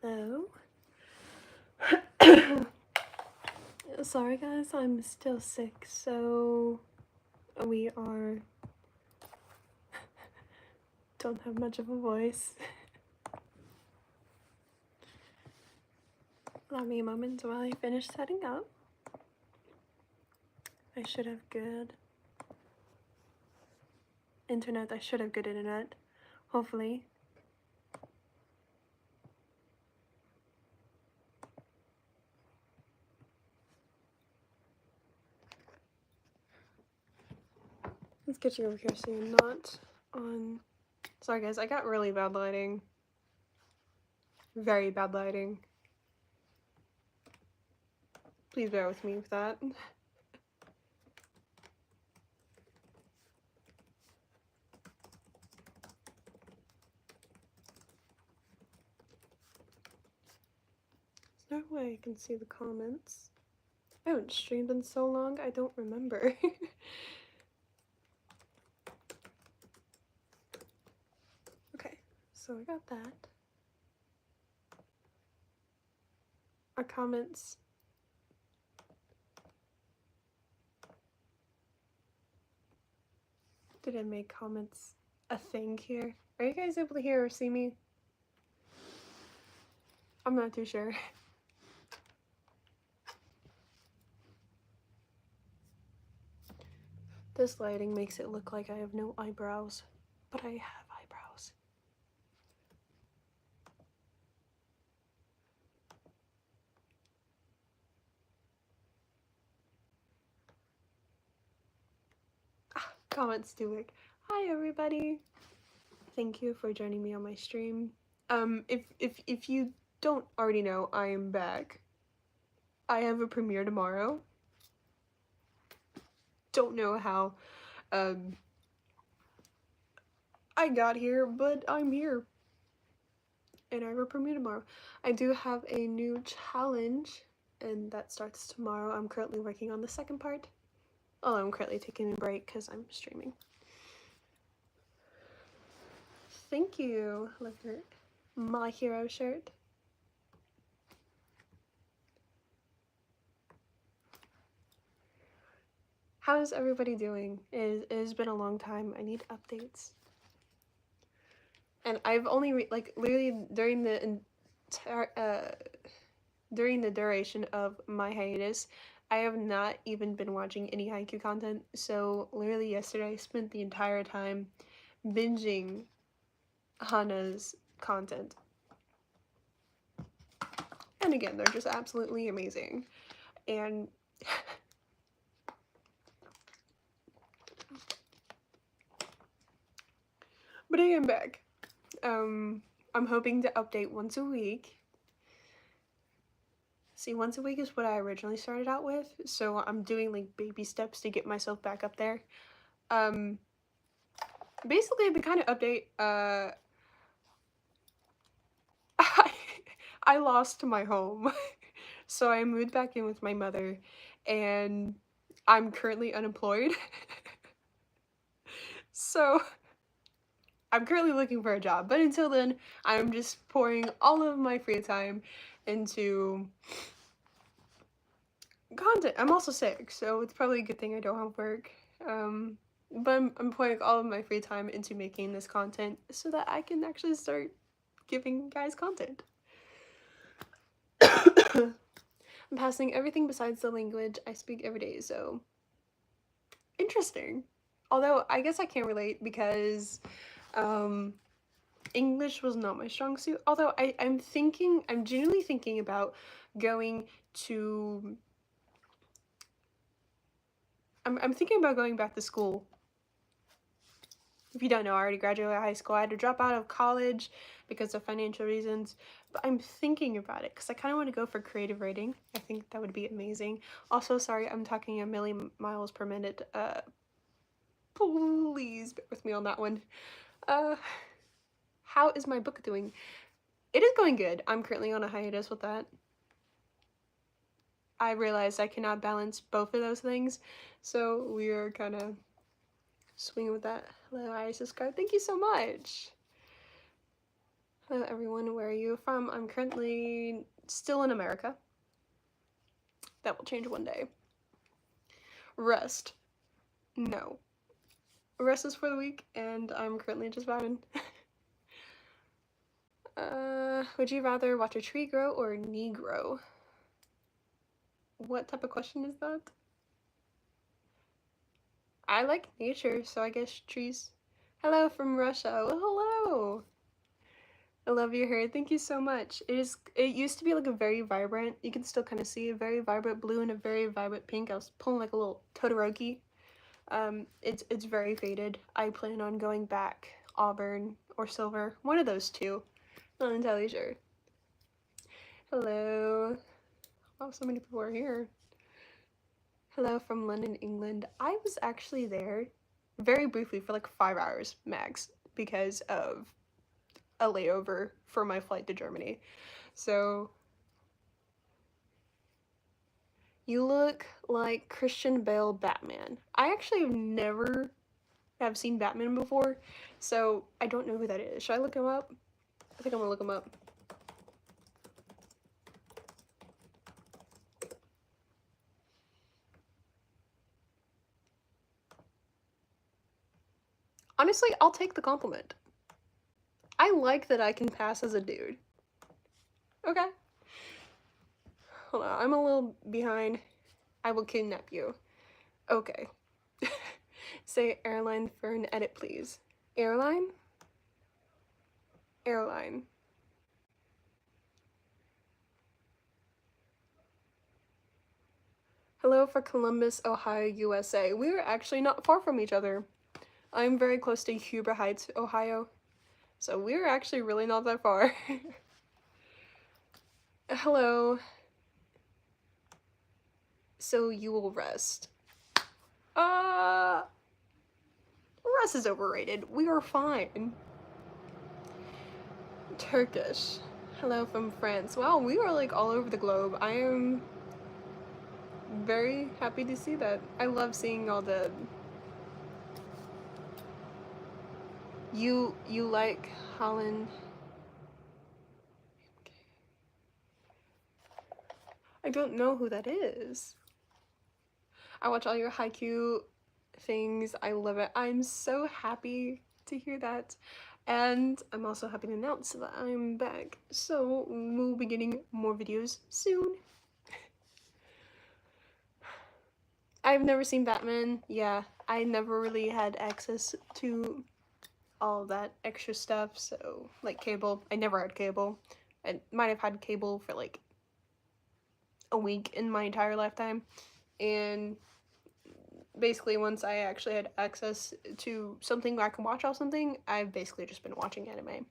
Hello. Sorry guys, I'm still sick, so we don't have much of a voice. Allow me a moment while I finish setting up. I should have good internet. Hopefully. Let's get you over here so you're not on. Sorry guys, I got really bad lighting. Very bad lighting. Please bear with me with that. There's no way I can see the comments. I haven't streamed in so long, I don't remember. Okay, so I got that. Our comments. Did I make comments a thing here? Are you guys able to hear or see me? I'm not too sure. This lighting makes it look like I have no eyebrows, but I have eyebrows. Comments do work. Hi everybody. Thank you for joining me on my stream. If you don't already know, I am back. I have a premiere tomorrow. Don't know how I got here, but I'm here. And I have a premiere tomorrow. I do have a new challenge, and that starts tomorrow. I'm currently working on the second part. Oh, I'm currently taking a break because I'm streaming. Thank you. Love your My Hero shirt. How's everybody doing? It has been a long time. I need updates. And I've only literally during the duration of my hiatus, I have not even been watching any haiku content. So literally yesterday I spent the entire time binging Hana's content. And again, they're just absolutely amazing. And but I am back. I'm hoping to update once a week. See, once a week is what I originally started out with, so I'm doing like baby steps to get myself back up there. Basically the kind of update, I lost my home. So I moved back in with my mother, and I'm currently unemployed. So I'm currently looking for a job, but until then, I'm just pouring all of my free time into content. I'm also sick, so it's probably a good thing I don't have work. But I'm pouring all of my free time into making this content so that I can actually start giving guys content. I'm passing everything besides the language I speak every day, so interesting. Although I guess I can't relate because English was not my strong suit. Although I'm genuinely thinking about going to I'm thinking about going back to school. If you don't know, I already graduated high school. I had to drop out of college because of financial reasons, but I'm thinking about it because I kind of want to go for creative writing. I think that would be amazing. Also, sorry, I'm talking a million miles per minute. Please bear with me on that one. How is my book doing? It is going good. I'm currently on a hiatus with that. I realized I cannot balance both of those things, so we are kind of swinging with that. Hello, Isis Card. Thank you so much. Hello everyone, where are you from? I'm currently still in America. That will change one day. Rest. No. Rest is for the week, and I'm currently just vibing. Would you rather watch a tree grow or a knee grow? What type of question is that? I like nature, so I guess trees. Hello from Russia. Well, hello! I love your hair. Thank you so much. It used to be like a very vibrant, you can still kind of see a very vibrant blue and a very vibrant pink. I was pulling like a little Todoroki. It's very faded. I plan on going back auburn or silver, one of those two. Not entirely sure. Hello. Wow, so many people are here. Hello from London, England. I was actually there very briefly for like 5 hours max because of a layover for my flight to Germany. So you look like Christian Bale Batman. I actually never have seen Batman before, so I don't know who that is. Should I look him up? I think I'm gonna look him up. Honestly, I'll take the compliment. I like that I can pass as a dude. Okay. Hold on, I'm a little behind. I will kidnap you. Okay. Say airline for an edit, please. Airline? Airline. Hello for Columbus, Ohio, USA. We are actually not far from each other. I'm very close to Huber Heights, Ohio. So we're actually really not that far. Hello. So you will rest. Rest is overrated. We are fine. Turkish. Hello from France. Wow, we are like all over the globe. I am very happy to see that. I love seeing all the... You like Holland? I don't know who that is. I watch all your haiku things. I love it. I'm so happy to hear that. And I'm also happy to announce that I'm back. So we'll be getting more videos soon. I've never seen Batman. Yeah, I never really had access to all that extra stuff. So like cable, I never had cable. I might have had cable for like a week in my entire lifetime. And basically once I actually had access to something where I can watch all something, I've basically just been watching anime.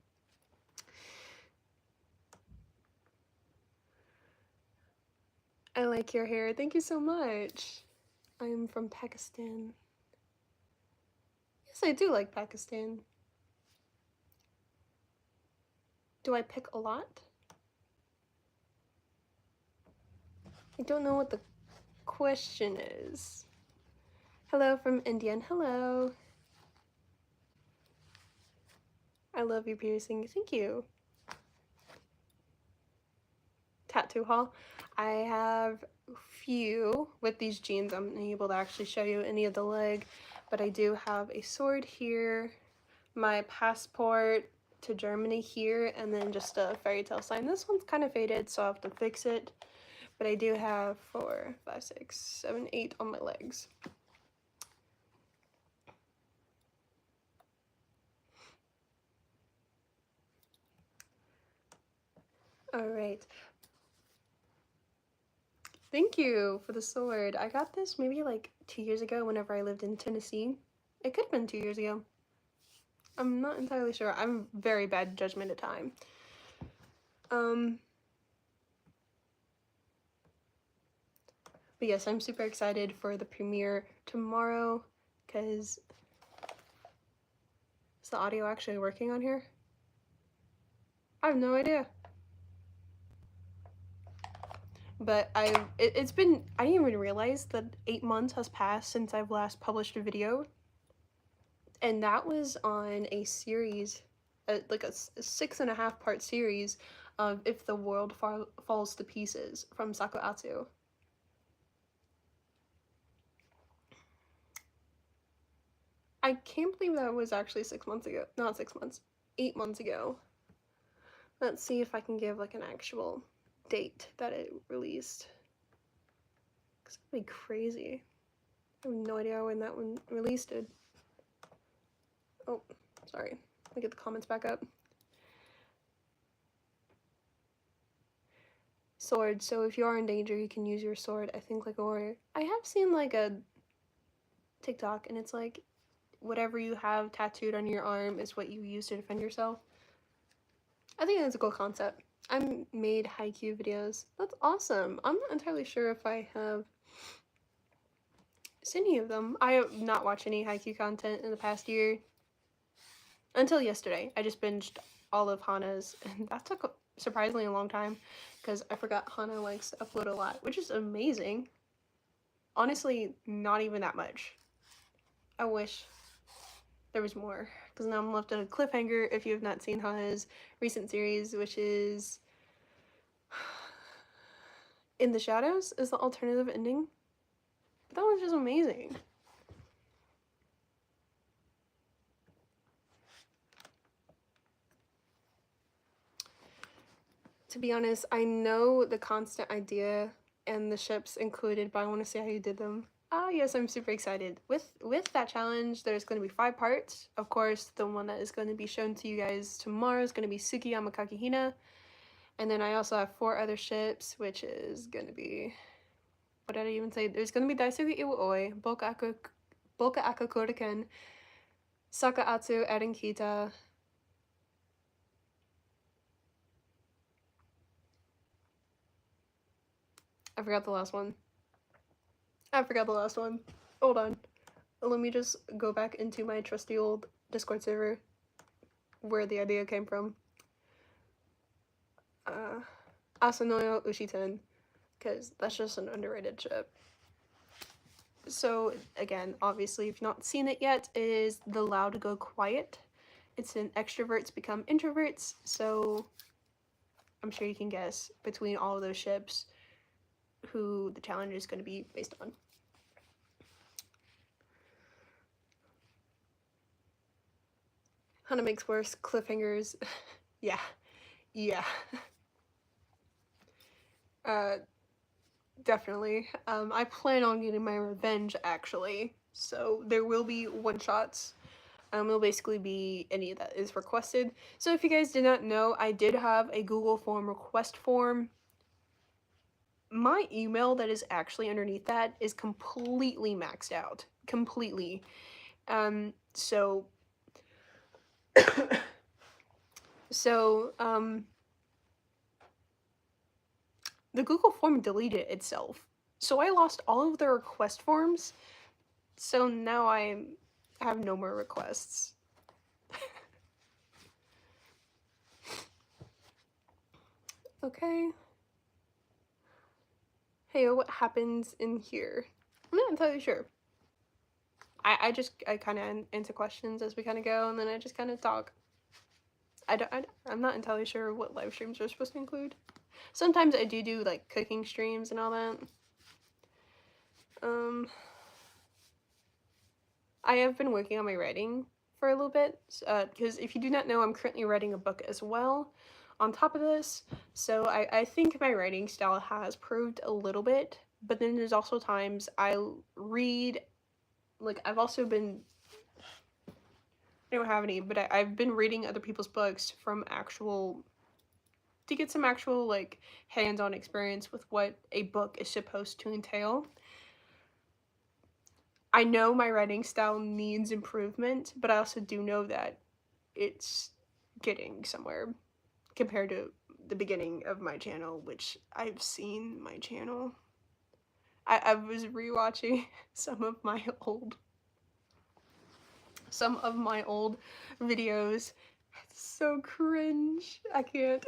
I like your hair. Thank you so much. I am from Pakistan. Yes, I do like Pakistan. Do I pick a lot? I don't know what the question is. Hello from India, and hello. I love your piercing. Thank you. Tattoo haul. I have a few. With these jeans, I'm unable to actually show you any of the leg, but I do have a sword here, my passport to Germany here, and then just a fairy tale sign. This one's kind of faded, so I'll have to fix it, but I do have 4, 5, 6, 7, 8 on my legs. All right. Thank you for the sword. I got this maybe like 2 years ago whenever I lived in Tennessee. It could have been 2 years ago. I'm not entirely sure. I'm very bad judgment of time. But yes, I'm super excited for the premiere tomorrow because is the audio actually working on here? I have no idea. But it's been, I didn't even realize that 8 months has passed since I've last published a video. And that was on a series like a 6.5 part series of If the World Falls to Pieces from Sako Atsu. I can't believe that was actually 6 months ago. Not 6 months. 8 months ago. Let's see if I can give like an actual date that it released. Cause that'd be crazy. I have no idea when that one released it. Oh, sorry. Let me get the comments back up. Sword. So if you are in danger, you can use your sword. I think like a warrior. I have seen like a TikTok, and it's like whatever you have tattooed on your arm is what you use to defend yourself. I think that's a cool concept. I made haiku videos. That's awesome. I'm not entirely sure if I have seen any of them. I have not watched any haiku content in the past year. Until yesterday. I just binged all of Hana's, and that took surprisingly a long time because I forgot Hana likes to upload a lot, which is amazing. Honestly, not even that much. I wish there was more, because now I'm left at a cliffhanger if you have not seen Hana's recent series, which is In the Shadows is the alternative ending. But that one's just amazing. To be honest, I know the constant idea and the ships included, but I want to see how you did them. Ah, yes, I'm super excited. With that challenge, there's going to be 5 parts. Of course, the one that is going to be shown to you guys tomorrow is going to be Tsukiyama Kakihina. And then I also have 4 other ships, which is going to be... What did I even say? There's going to be Daisuke Iwa-oi, Boka Akakoriken, Saka Atsu, Eren Kita. I forgot the last one. Hold on. Let me just go back into my trusty old Discord server where the idea came from. Asanoyo Ushiten, because that's just an underrated ship. So again, obviously if you've not seen it yet, it is The Loud Go Quiet. It's an extroverts become introverts, so I'm sure you can guess between all of those ships who the challenge is going to be based on. Hana makes worse cliffhangers. yeah. Definitely. I plan on getting my revenge, actually. So there will be one-shots. It'll basically be any that is requested. So if you guys did not know, I did have a Google form request form. My email that is actually underneath that is completely maxed out. Completely. So the Google form deleted itself. So I lost all of the request forms. So now I have no more requests. Okay. Hey, what happens in here? I'm not entirely sure. I kind of answer questions as we kind of go, and then I just kind of talk. I'm not entirely sure what live streams are supposed to include. Sometimes I do like cooking streams and all that. I have been working on my writing for a little bit, because if you do not know, I'm currently writing a book as well on top of this, so I think my writing style has improved a little bit, but then there's also times I read, like I've also been, I don't have any, but I've been reading other people's books to get some actual like hands-on experience with what a book is supposed to entail. I know my writing style needs improvement, but I also do know that it's getting somewhere compared to the beginning of my channel, which I've seen my channel. I was rewatching some of my old videos. It's so cringe. I can't.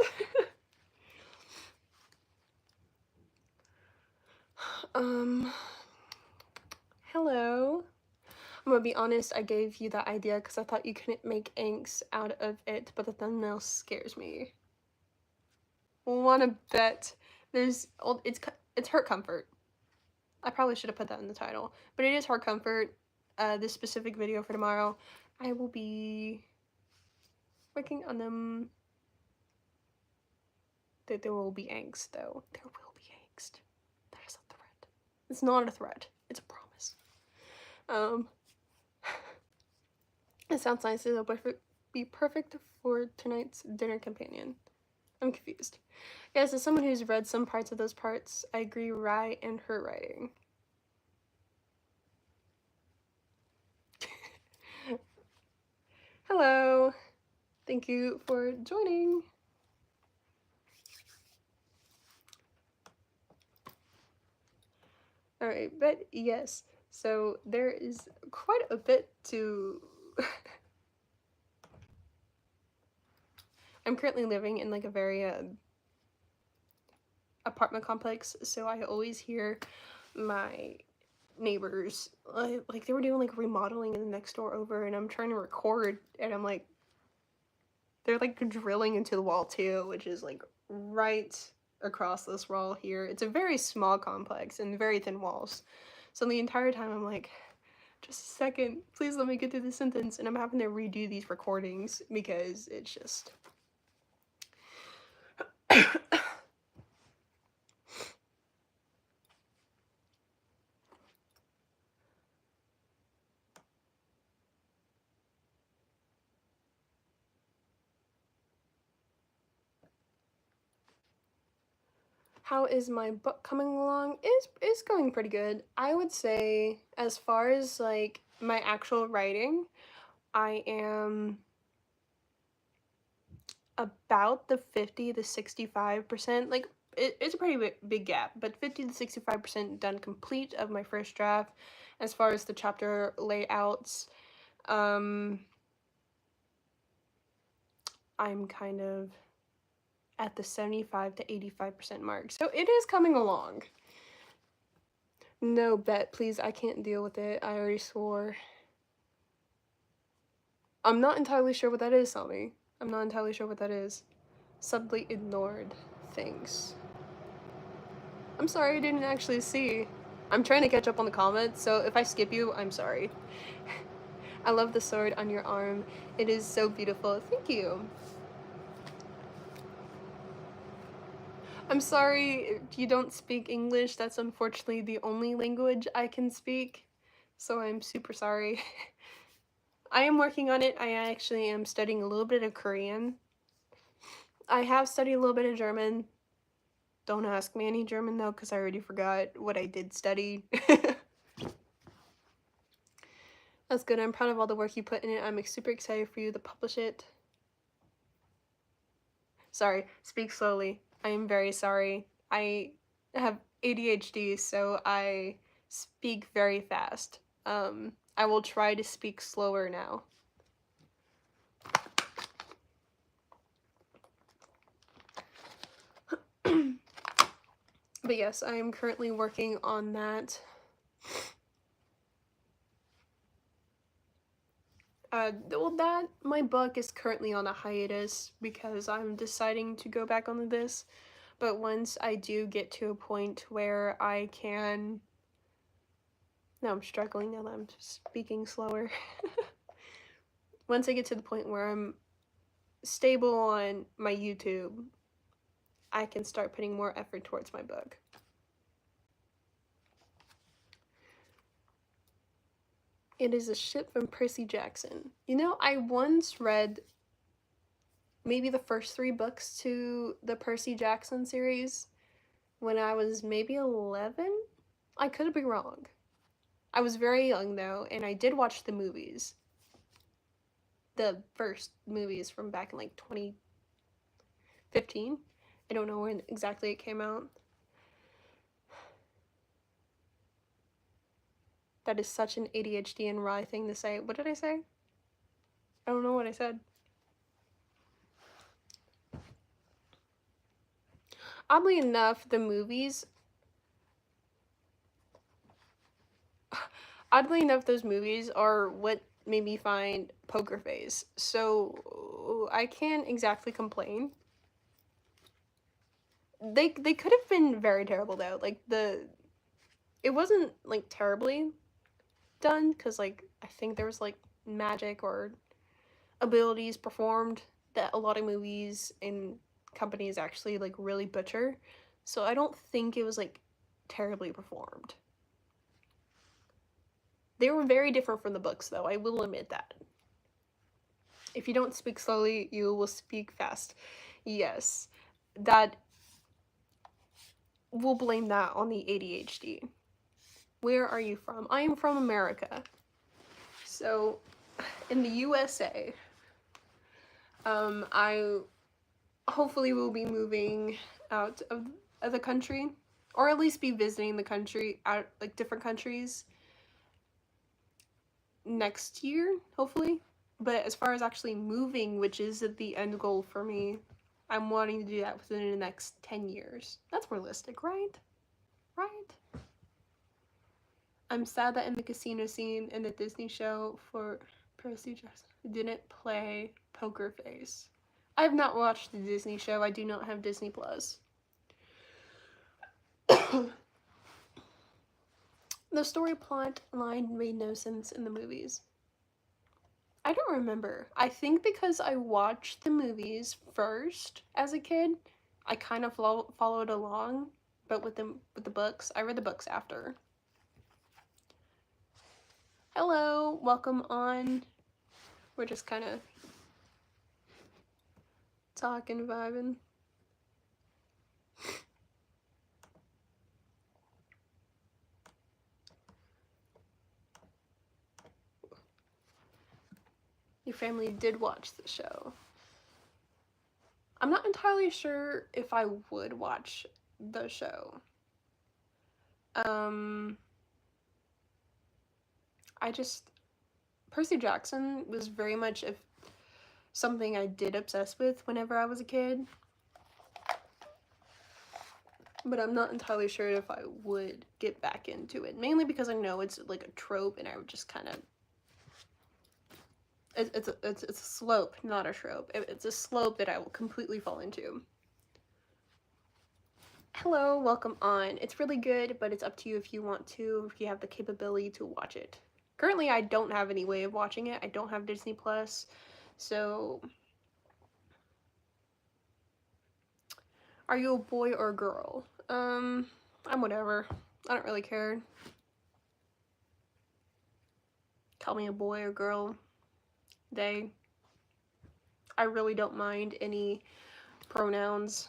Hello. I'm gonna be honest, I gave you that idea because I thought you couldn't make angst out of it, but the thumbnail scares me. Wanna bet there's old, it's hurt comfort. I probably should have put that in the title, but it is hard comfort. This specific video for tomorrow, I will be working on them. That there will be angst, though. There will be angst. That is a threat. It's not a threat. It's a promise. It sounds nice. It'll be perfect for tonight's dinner companion. I'm confused. Yes, as someone who's read some parts of those parts, I agree Rye and her writing. Hello. Thank you for joining. Alright, but yes, so there is quite a bit to... I'm currently living in like a very apartment complex, so I always hear my neighbors, like they were doing like remodeling in the next door over, and I'm trying to record, and I'm like, they're like drilling into the wall too, which is like right across this wall here. It's a very small complex and very thin walls. So the entire time I'm like, just a second, please let me get through this sentence, and I'm having to redo these recordings because it's just... How is my book coming along? It's going pretty good. I would say, as far as like my actual writing, I am about the 50 to 65%. Like it's a pretty big gap, but 50 to 65% done complete of my first draft. As far as the chapter layouts, I'm kind of at the 75 to 85% mark. So it is coming along. No, bet, please, I can't deal with it. I already swore. I'm not entirely sure what that is, Sami. I'm not entirely sure what that is. Subtly ignored things. I'm sorry, I didn't actually see. I'm trying to catch up on the comments, so if I skip you, I'm sorry. I love the sword on your arm. It is so beautiful. Thank you. I'm sorry if you don't speak English. That's unfortunately the only language I can speak, so I'm super sorry. I am working on it. I actually am studying a little bit of Korean. I have studied a little bit of German. Don't ask me any German though, because I already forgot what I did study. That's good. I'm proud of all the work you put in it. I'm super excited for you to publish it. Sorry, speak slowly. I am very sorry. I have ADHD, so I speak very fast. I will try to speak slower now. But yes, I am currently working on that. Well, my book is currently on a hiatus because I'm deciding to go back onto this. But once I do get to a point where I can... No, I'm struggling now that I'm speaking slower. Once I get to the point where I'm stable on my YouTube, I can start putting more effort towards my book. It is a ship from Percy Jackson. You know, I once read maybe the first 3 books to the Percy Jackson series when I was maybe 11? I could be wrong. I was very young though, and I did watch the movies. The first movies from back in like 2015. I don't know when exactly it came out. That is such an ADHD and Rye thing to say. What did I say? I don't know what I said. Oddly enough, the movies... oddly enough, those movies are what made me find Poker Face. So I can't exactly complain. They could have been very terrible though. Like it wasn't like terribly done because like I think there was like magic or abilities performed that a lot of movies and companies actually like really butcher. So I don't think it was like terribly performed. They were very different from the books though, I will admit that. If you don't speak slowly, you will speak fast. Yes. That we'll blame that on the ADHD. Where are you from? I am from America. So in the USA, I hopefully will be moving out of the country, or at least be visiting the country, out like different countries next year, hopefully. But as far as actually moving, which is the end goal for me, I'm wanting to do that within the next 10 years. That's realistic, right? Right? I'm sad that in the casino scene in the Disney show for Percy Jackson didn't play Poker Face. I have not watched the Disney show. I do not have Disney Plus. The story plot line made no sense in the movies. I don't remember. I think because I watched the movies first as a kid, I kind of followed along, but with the books, I read the books after. Hello, welcome on. We're just kind of talking, vibing. Your family did watch the show. I'm not entirely sure if I would watch the show. Percy Jackson was very much something I did obsess with whenever I was a kid. But I'm not entirely sure if I would get back into it. Mainly because I know it's like a trope and I would just kind of... It's a slope, not a trope. It's a slope that I will completely fall into. Hello, welcome on. It's really good, but it's up to you if you want to, if you have the capability to watch it. Currently, I don't have any way of watching it. I don't have Disney Plus, so... Are you a boy or a girl? I'm whatever. I don't really care. Call me a boy or girl. They. I really don't mind any pronouns.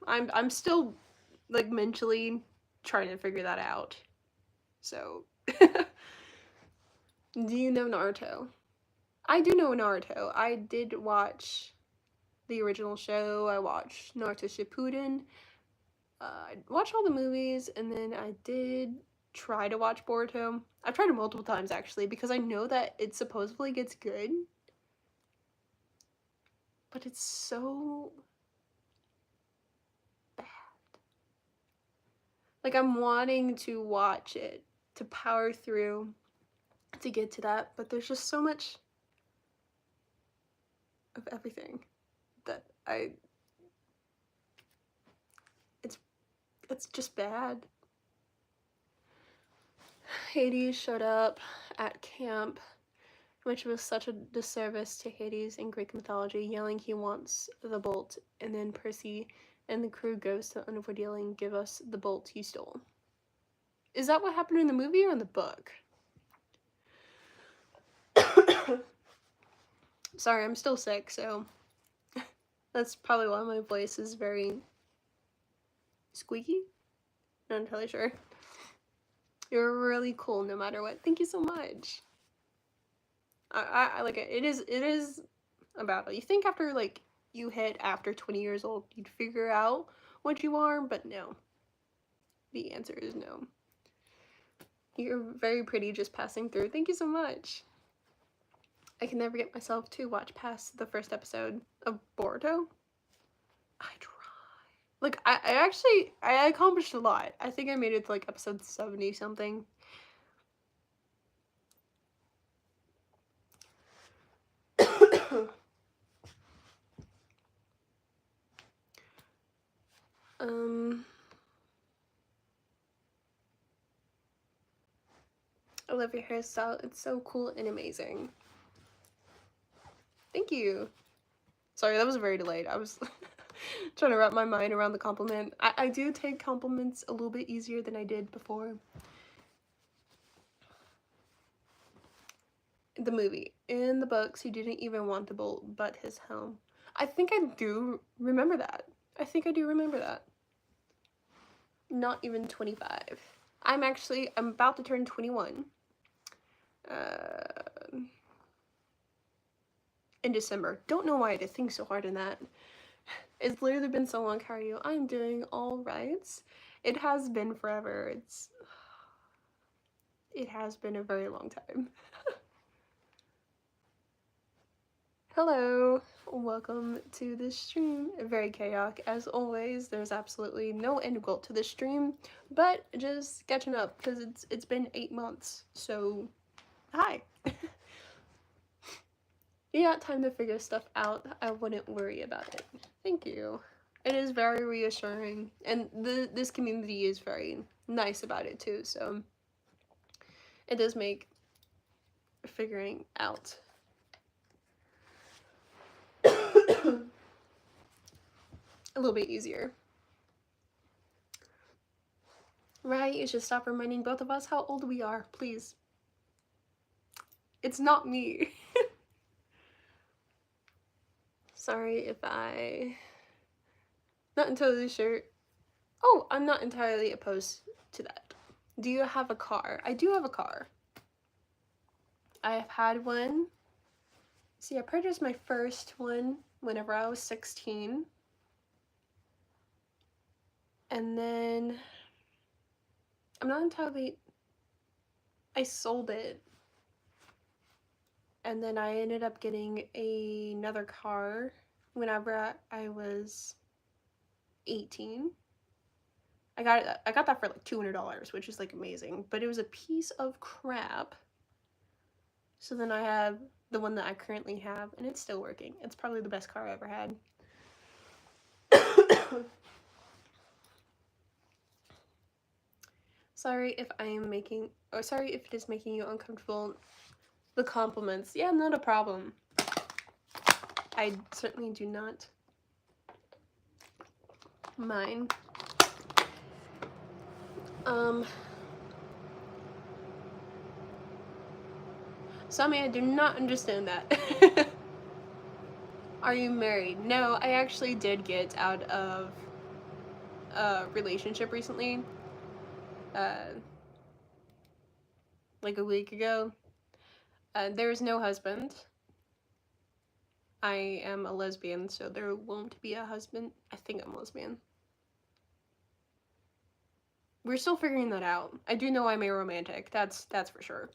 I'm still like mentally trying to figure that out. So, do you know Naruto? I do know Naruto. I did watch the original show. I watched Naruto Shippuden. I watched all the movies, and then I did try to watch Boruto. I've tried it multiple times actually because I know that it supposedly gets good, but it's so bad. Like I'm wanting to watch it, to power through, to get to that, but there's just so much of everything that it's just bad. Hades showed up at camp, which was such a disservice to Hades in Greek mythology, yelling he wants the bolt, and then Percy and the crew goes to Underwood yelling, "Give us the bolt you stole." Is that what happened in the movie or in the book? Sorry, I'm still sick, so that's probably why my voice is very squeaky. Not entirely sure. You're really cool no matter what. Thank you so much. I like it. It is a battle. You think after like you hit after 20 years old, you'd figure out what you are, but no. The answer is no. You're very pretty just passing through. Thank you so much. I can never get myself to watch past the first episode of Boruto. I try. Like, I accomplished a lot. I think I made it to, like, episode 70 something. I love your hairstyle. It's so cool and amazing. Thank you. Sorry, that was very delayed. I was trying to wrap my mind around the compliment. I do take compliments a little bit easier than I did before. The movie. In the books, he didn't even want the bolt but his home. I think I do remember that. I think I do remember that. Not even 25. I'm about to turn 21. In December. Don't know why I had to think so hard in that. It's literally been so long. How are you? I'm doing all right. It has been forever. It has been a very long time. Hello, welcome to this stream. Very chaotic as always. There's absolutely no end goal to this stream, but just catching up because it's been 8 months. So, hi. You got time to figure stuff out. I wouldn't worry about it. Thank you. It is very reassuring, and this community is very nice about it too. So it does make figuring out a little bit easier. Right? You should stop reminding both of us how old we are, please. It's not me. Sorry if not entirely sure. Oh, I'm not entirely opposed to that. Do you have a car? I do have a car. I have had one. See, I purchased my first one whenever I was 16. And then I'm not entirely, I sold it. And then I ended up getting another car whenever I was 18. I got that for like $200, which is like amazing, but it was a piece of crap. So then I have the one that I currently have, and it's still working. It's probably the best car I ever had. Sorry if it is making you uncomfortable. The compliments. Yeah, not a problem. I certainly do not mind. Sammy, I do not understand that. Are you married? No, I actually did get out of a relationship recently. Like a week ago. There is no husband. I am a lesbian, so there won't be a husband. I think I'm lesbian. We're still figuring that out. I do know I'm aromantic. That's for sure.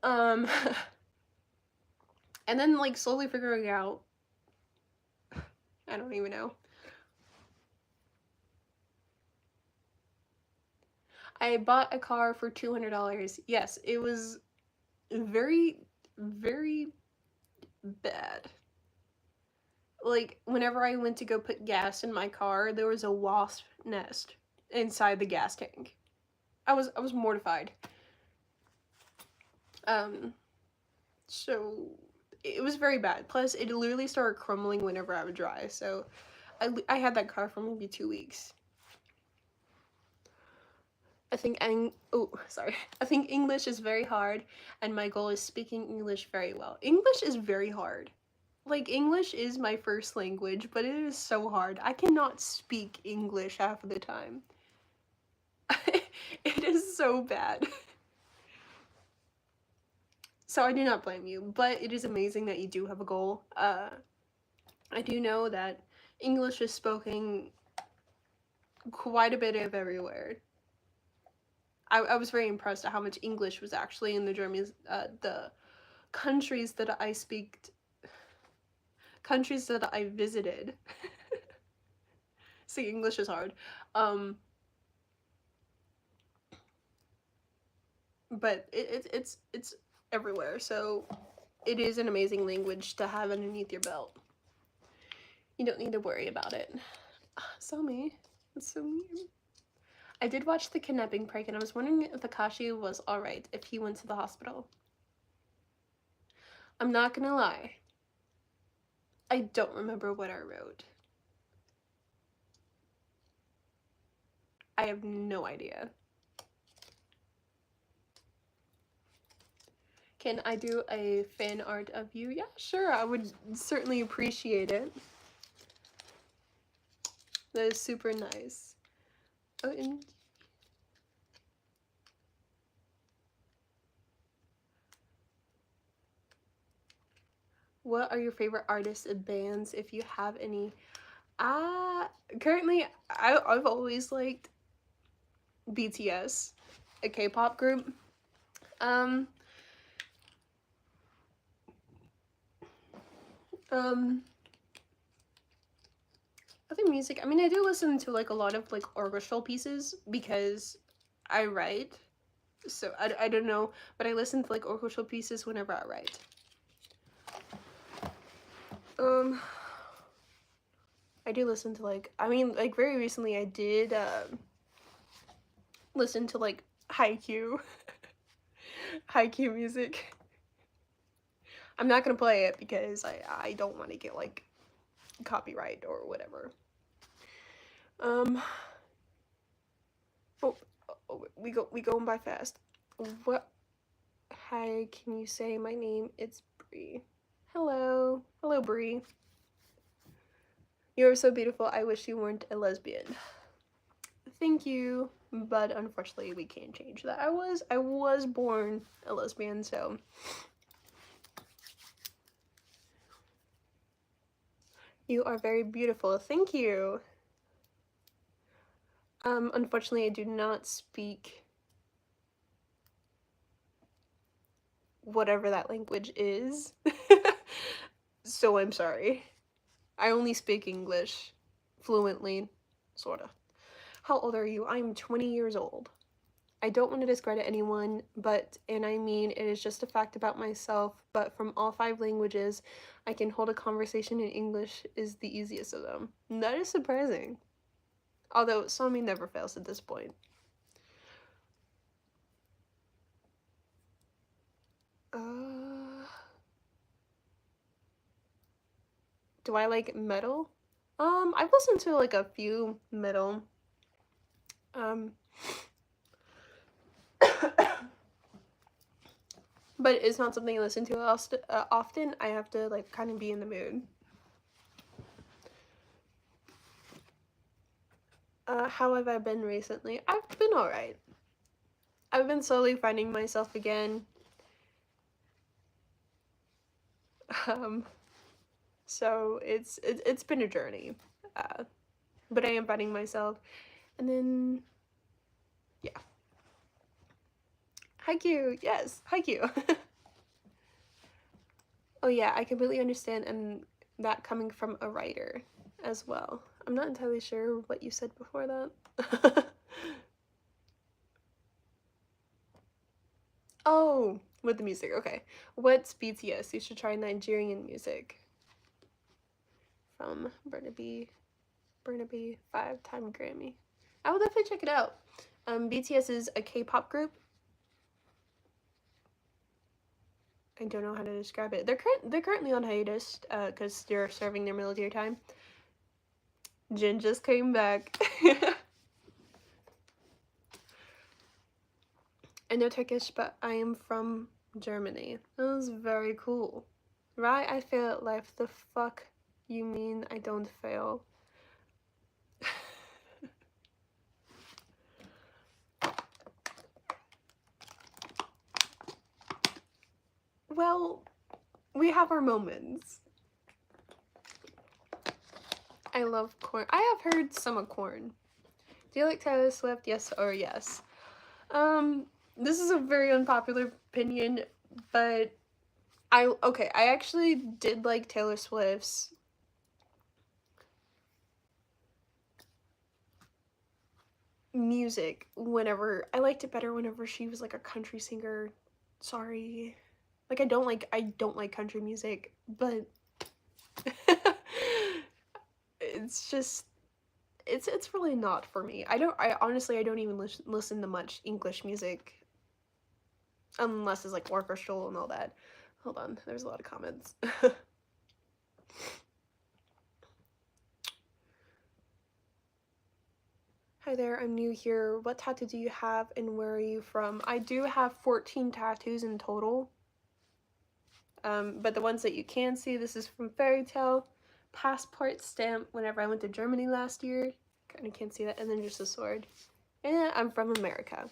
And then like slowly figuring out, I don't even know. I bought a car for $200. Yes, it was very, very bad. Like, whenever I went to go put gas in my car, there was a wasp nest inside the gas tank. I was mortified. So it was very bad. Plus, it literally started crumbling whenever I would drive. So I had that car for maybe 2 weeks. I think English is very hard, and my goal is speaking English very well. English is very hard. Like, English is my first language, but it is so hard. I cannot speak English half of the time. It is so bad. So I do not blame you, but it is amazing that you do have a goal. I do know that English is spoken quite a bit of everywhere. I was very impressed at how much English was actually in the countries that I visited. See, English is hard. But it's everywhere, so it is an amazing language to have underneath your belt. You don't need to worry about it. Selmy, That's so mean. I did watch the kidnapping prank and I was wondering if Takashi was alright, if he went to the hospital. I'm not gonna lie. I don't remember what I wrote. I have no idea. Can I do a fan art of you? Yeah, sure. I would certainly appreciate it. That is super nice. Oh, and what are your favorite artists and bands, if you have any? Currently, I've always liked BTS, a K-pop group. Um, um, Other music, I mean, I do listen to like a lot of like orchestral pieces because I write. So I don't know, but I listen to like orchestral pieces whenever I write. I do listen to like, I mean, like very recently I did listen to like haiku haiku music. I'm not gonna play it because I don't want to get like copyright or whatever. Oh, we going by fast. What? Hi, can you say my name? It's Bree. Hello, Bree. You're so beautiful. I wish you weren't a lesbian. Thank you, but unfortunately we can't change that. I was born a lesbian, so. You are very beautiful. Thank you. Unfortunately I do not speak whatever that language is. So I'm sorry. I only speak English fluently, sorta. How old are you? I'm 20 years old. I don't want to discredit anyone, and I mean, it is just a fact about myself, but from all 5 languages, I can hold a conversation in English is the easiest of them. That is surprising. Although, Sami never fails at this point. Do I like metal? I've listened to like a few metal. But it's not something I listen to often. I have to like kind of be in the mood. How have I been recently? I've been alright. I've been slowly finding myself again. So it's been a journey. But I am finding myself. And then, yeah. Haiku, yes, haiku. Oh yeah, I completely understand, and that coming from a writer as well. I'm not entirely sure what you said before that. Oh, with the music, okay. What's BTS? You should try Nigerian music. From Burnaby, 5-time Grammy. I will definitely check it out. BTS is a K-pop group. I don't know how to describe it. They're currently on hiatus because they're serving their military time. Jin just came back. I know Turkish, but I am from Germany. That was very cool. Right? I fail at life. The fuck you mean I don't fail? Well, we have our moments. I love corn. I have heard some of corn. Do you like Taylor Swift? Yes or yes? This is a very unpopular opinion, but I actually did like Taylor Swift's music whenever I liked it better whenever she was like a country singer. Sorry. Like I don't like country music, but it's just it's really not for me. I honestly I don't even listen to much English music unless it's like orchestral and all that. Hold on, there's a lot of comments. Hi there, I'm new here. What tattoo do you have and where are you from? I do have 14 tattoos in total. But the ones that you can see, this is from Fairy Tale, passport stamp whenever I went to Germany last year. Kind of can't see that. And then just a sword. And I'm from America.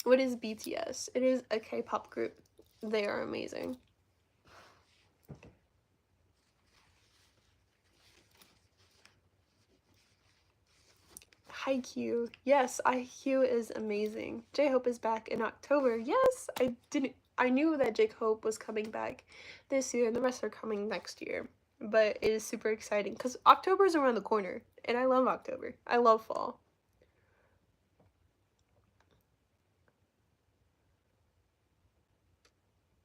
What is BTS? It is a K-pop group. They are amazing. Haikyuu. Yes, Haikyuu is amazing. J-Hope is back in October. Yes, I knew that J-Hope was coming back this year and the rest are coming next year. But it is super exciting because October is around the corner and I love October. I love fall.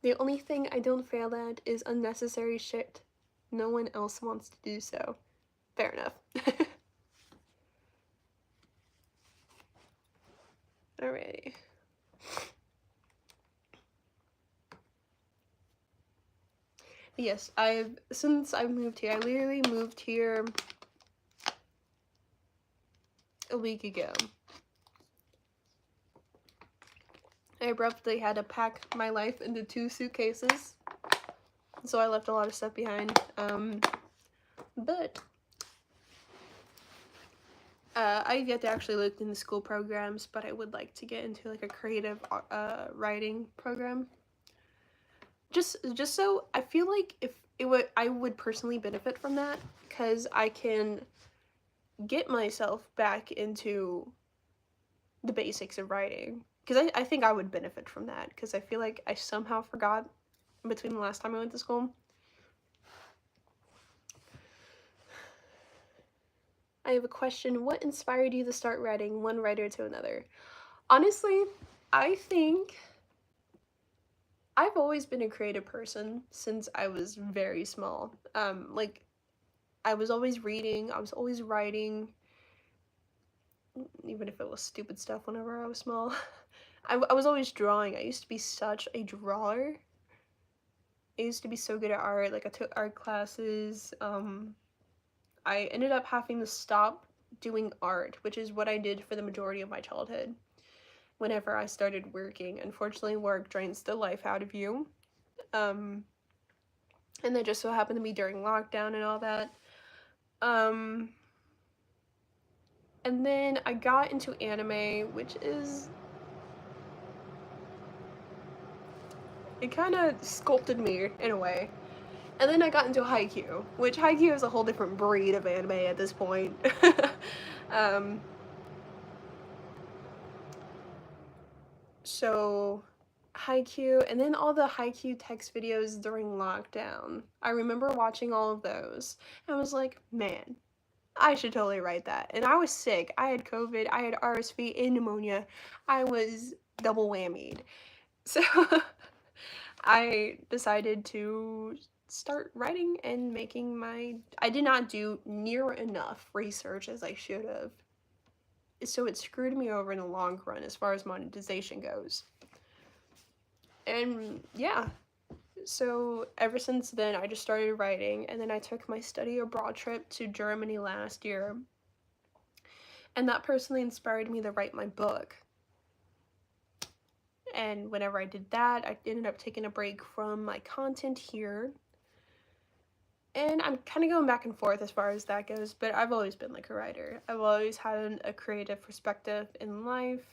The only thing I don't fail at is unnecessary shit. No one else wants to do so. Fair enough. Alrighty. Yes, since I've moved here, I literally moved here a week ago. I abruptly had to pack my life into 2 suitcases, so I left a lot of stuff behind. But I've yet to actually look into school programs, but I would like to get into like a creative writing program. Just so I feel like if it would, I would personally benefit from that because I can get myself back into the basics of writing. Because I think I would benefit from that because I feel like I somehow forgot between the last time I went to school. I have a question. What inspired you to start writing one writer to another? Honestly, I think I've always been a creative person since I was very small. Like, I was always reading, I was always writing, even if it was stupid stuff whenever I was small. I was always drawing. I used to be such a drawer. I used to be so good at art. Like, I took art classes. I ended up having to stop doing art, which is what I did for the majority of my childhood. Whenever I started working, unfortunately, work drains the life out of you. And that just so happened to be during lockdown and all that. And then I got into anime, which is... it kind of sculpted me in a way. And then I got into Haikyuu, which Haikyuu is a whole different breed of anime at this point. So Haikyuu, and then all the Haikyuu text videos during lockdown. I remember watching all of those. And I was like, man, I should totally write that. And I was sick. I had COVID, I had RSV and pneumonia. I was double whammied. So I decided to start writing and making my... I did not do near enough research as I should have. So it screwed me over in the long run as far as monetization goes. And yeah, so ever since then I just started writing, and then I took my study abroad trip to Germany last year. And that personally inspired me to write my book. And whenever I did that, I ended up taking a break from my content here. And I'm kind of going back and forth as far as that goes, but I've always been like a writer. I've always had a creative perspective in life.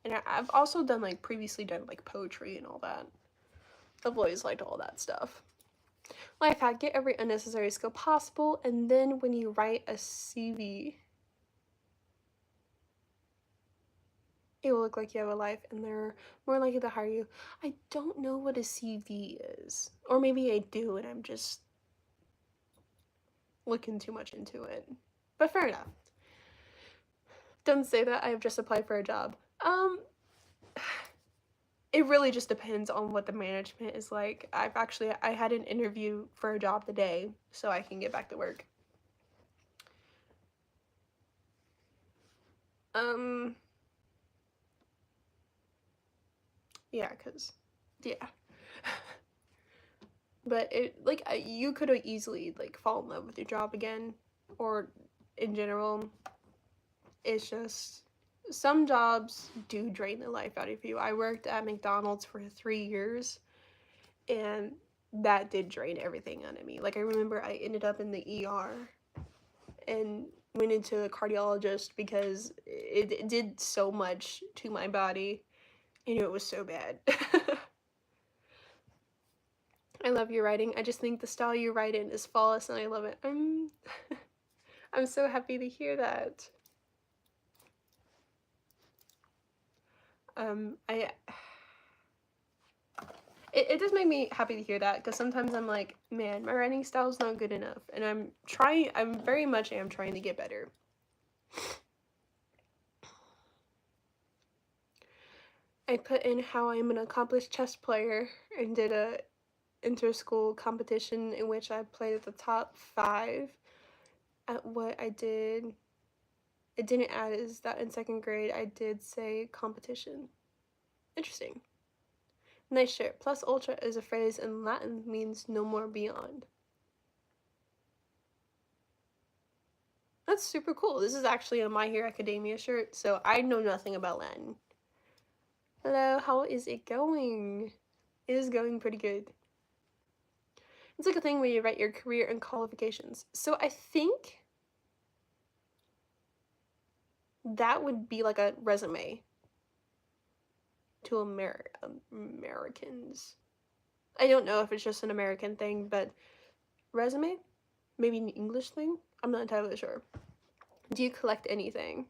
And I've also previously done like poetry and all that. I've always liked all that stuff. Life hack: get every unnecessary skill possible, and then when you write a CV, it will look like you have a life and they're more likely to hire you. I don't know what a CV is. Or maybe I do and I'm just looking too much into it. But fair enough. Don't say that. I have just applied for a job. it really just depends on what the management is like. I had an interview for a job today, so I can get back to work. Yeah, yeah. But you could easily, like, fall in love with your job again, or in general, it's just, some jobs do drain the life out of you. I worked at McDonald's for 3 years, and that did drain everything out of me. Like, I remember I ended up in the ER and went into the cardiologist because it did so much to my body, and it was so bad. I love your writing. I just think the style you write in is flawless, and I love it. I'm so happy to hear that. I it does make me happy to hear that, because sometimes I'm like, man, my writing style is not good enough, and I'm very much am trying to get better. I put in how I'm an accomplished chess player and did a inter-school competition in which I played at the top 5 at what I did. It didn't add is that in 2nd grade I did say competition. Interesting. Nice shirt. Plus ultra is a phrase in Latin, means no more beyond. That's super cool. This is actually a My Hero Academia shirt, so I know nothing about Latin. Hello, how is it going? It is going pretty good. It's like a thing where you write your career and qualifications. So I think that would be like a resume to Americans. I don't know if it's just an American thing, but resume? Maybe an English thing? I'm not entirely sure. Do you collect anything?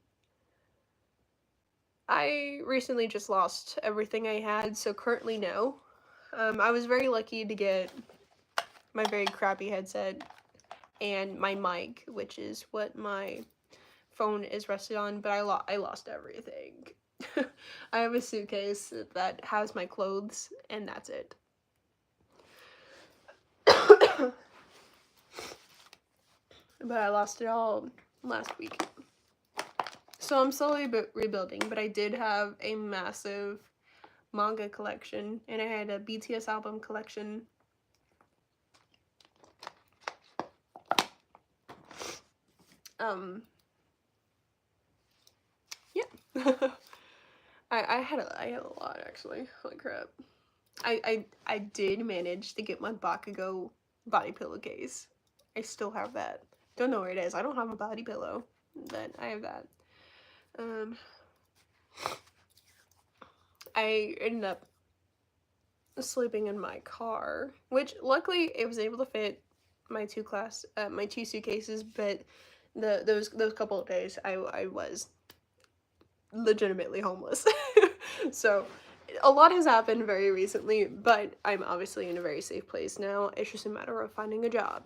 I recently just lost everything I had, so currently no. I was very lucky to get my very crappy headset and my mic, which is what my phone is rested on, but I lost everything. I have a suitcase that has my clothes, and that's it. But I lost it all last week. So I'm slowly rebuilding, but I did have a massive manga collection, and I had a BTS album collection. Yeah. I had a lot, actually. Holy crap. I did manage to get my Bakugo body pillowcase. I still have that. Don't know where it is. I don't have a body pillow, but I have that. I ended up sleeping in my car, which luckily it was able to fit my two suitcases, but those couple of days I was legitimately homeless. So a lot has happened very recently, but I'm obviously in a very safe place now. It's just a matter of finding a job,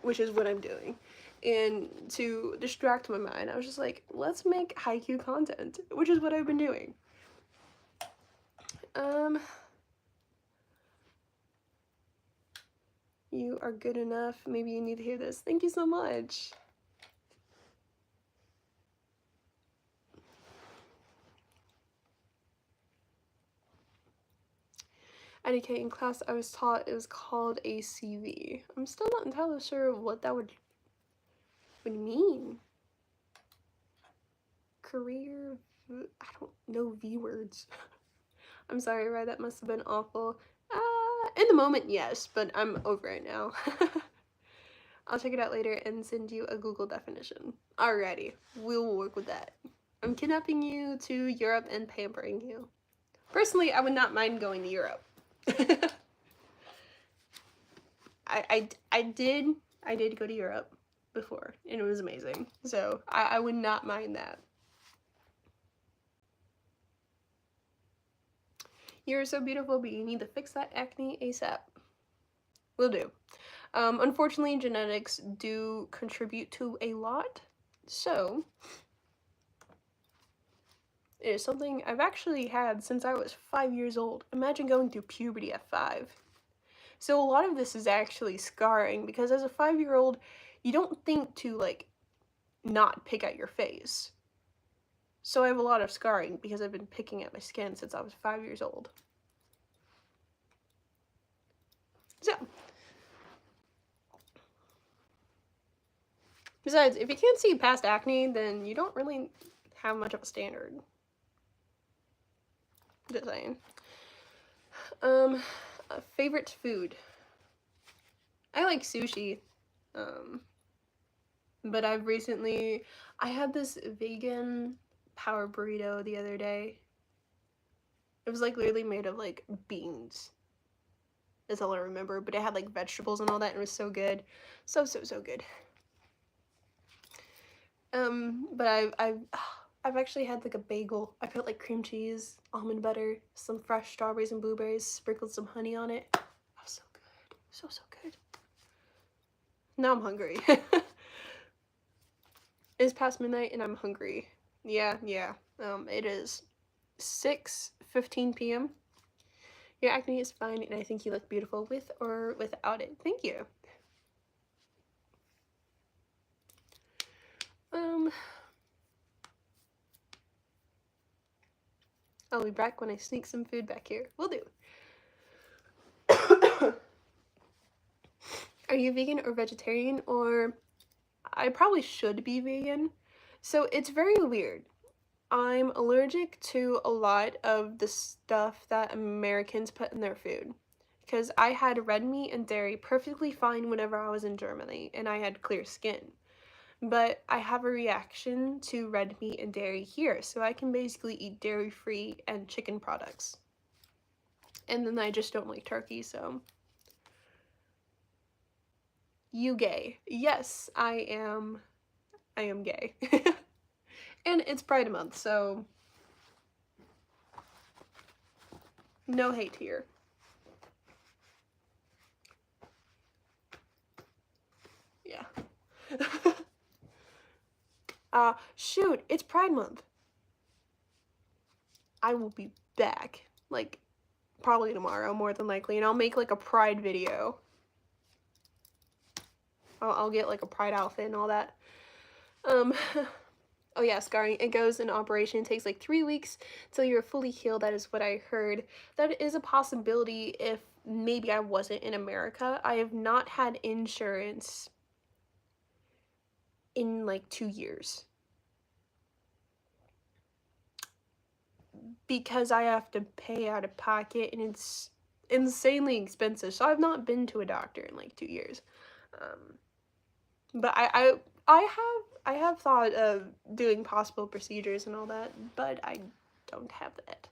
which is what I'm doing. And to distract my mind, I was just like, let's make haiku content, which is what I've been doing. You are good enough. Maybe you need to hear this. Thank you so much. IDK in class I was taught it was called a CV. I'm still not entirely sure what that would mean. Career, I don't know V words. I'm sorry, right? That must have been awful. In the moment, yes, but I'm over it now. I'll check it out later and send you a Google definition. Alrighty, we will work with that. I'm kidnapping you to Europe and pampering you. Personally, I would not mind going to Europe. I did go to Europe before, and it was amazing. So I would not mind that. You're so beautiful, but you need to fix that acne ASAP. Will do. Unfortunately, genetics do contribute to a lot. So It is something I've actually had since I was 5 years old. Imagine going through puberty at 5. So a lot of this is actually scarring, because as a 5-year-old, you don't think to, like, not pick at your face. So I have a lot of scarring because I've been picking at my skin since I was 5 years old. So, besides, if you can't see past acne, then you don't really have much of a standard. Just saying. Favorite food. I like sushi. But I had this vegan power burrito the other day. It was like literally made of like beans. That's all I remember, but it had like vegetables and all that, and it was so good. So good. But I've actually had like a bagel. I put like cream cheese, almond butter, some fresh strawberries and blueberries, sprinkled some honey on it. That was so good. So good. Now I'm hungry. It's past midnight and I'm hungry. Yeah. It is 6:15 p.m. Your acne is fine, and I think you look beautiful with or without it. Thank you. I'll be back when I sneak some food back here. Will do. Are you vegan or vegetarian? Or I probably should be vegan. So it's very weird. I'm allergic to a lot of the stuff that Americans put in their food. Because I had red meat and dairy perfectly fine whenever I was in Germany, and I had clear skin. But I have a reaction to red meat and dairy here, so I can basically eat dairy-free and chicken products. And then I just don't like turkey, so. You gay. Yes, I am gay. And it's Pride Month, so no hate here. Yeah. Shoot, it's Pride Month. I will be back, like, probably tomorrow, more than likely, and I'll make, like, a Pride video. I'll get, like, a Pride outfit and all that. Oh yeah, scarring. It goes in operation. It takes, like, 3 weeks till you're fully healed. That is what I heard. That is a possibility if maybe I wasn't in America. I have not had insurance in, like, 2 years. Because I have to pay out of pocket, and it's insanely expensive. So I've not been to a doctor in like 2 years. But I have thought of doing possible procedures and all that, but I don't have that.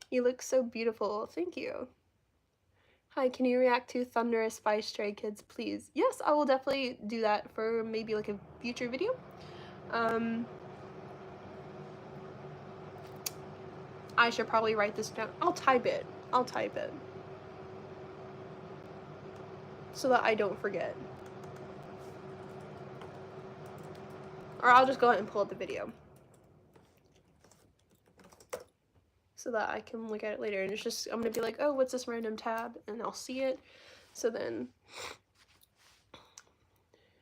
You look so beautiful. Thank you. Hi, can you react to Thunderous by Stray Kids, please? Yes, I will definitely do that for maybe like a future video. I should probably write this down. I'll type it. So that I don't forget. Or I'll just go ahead and pull up the video. So that I can look at it later. And it's just, I'm gonna be like, oh, what's this random tab? And I'll see it. So then,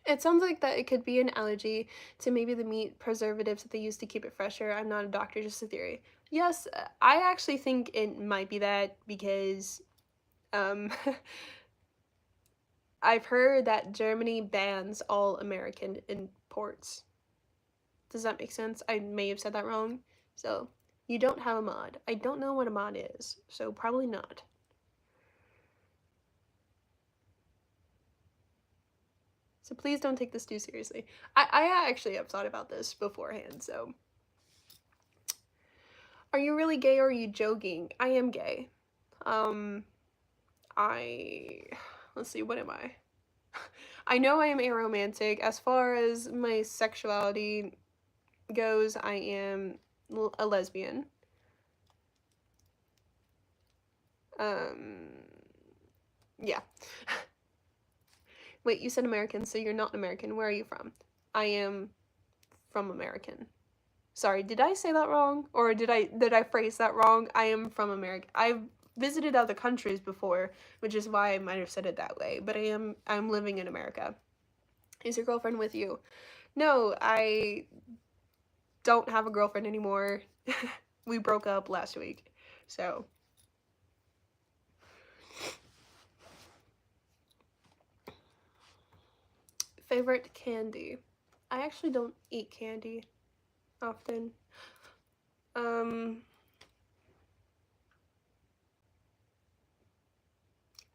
it sounds like that it could be an allergy to maybe the meat preservatives that they use to keep it fresher. I'm not a doctor, just a theory. Yes, I actually think it might be that because, I've heard that Germany bans all American imports. Does that make sense? I may have said that wrong. So, you don't have a mod. I don't know what a mod is, so probably not. So please don't take this too seriously. I actually have thought about this beforehand, so. Are you really gay or are you joking? I am gay. Let's see, what am I? I know I am aromantic. As far as my sexuality goes, I am a lesbian. Yeah. Wait, you said American, so you're not American. Where are you from? I am from American. Sorry, did I say that wrong? Or did I phrase that wrong? I am from America. I've visited other countries before, which is why I might have said it that way, but I'm living in America. Is your girlfriend with you? No, I don't have a girlfriend anymore. We broke up last week. So, favorite candy. I actually don't eat candy often.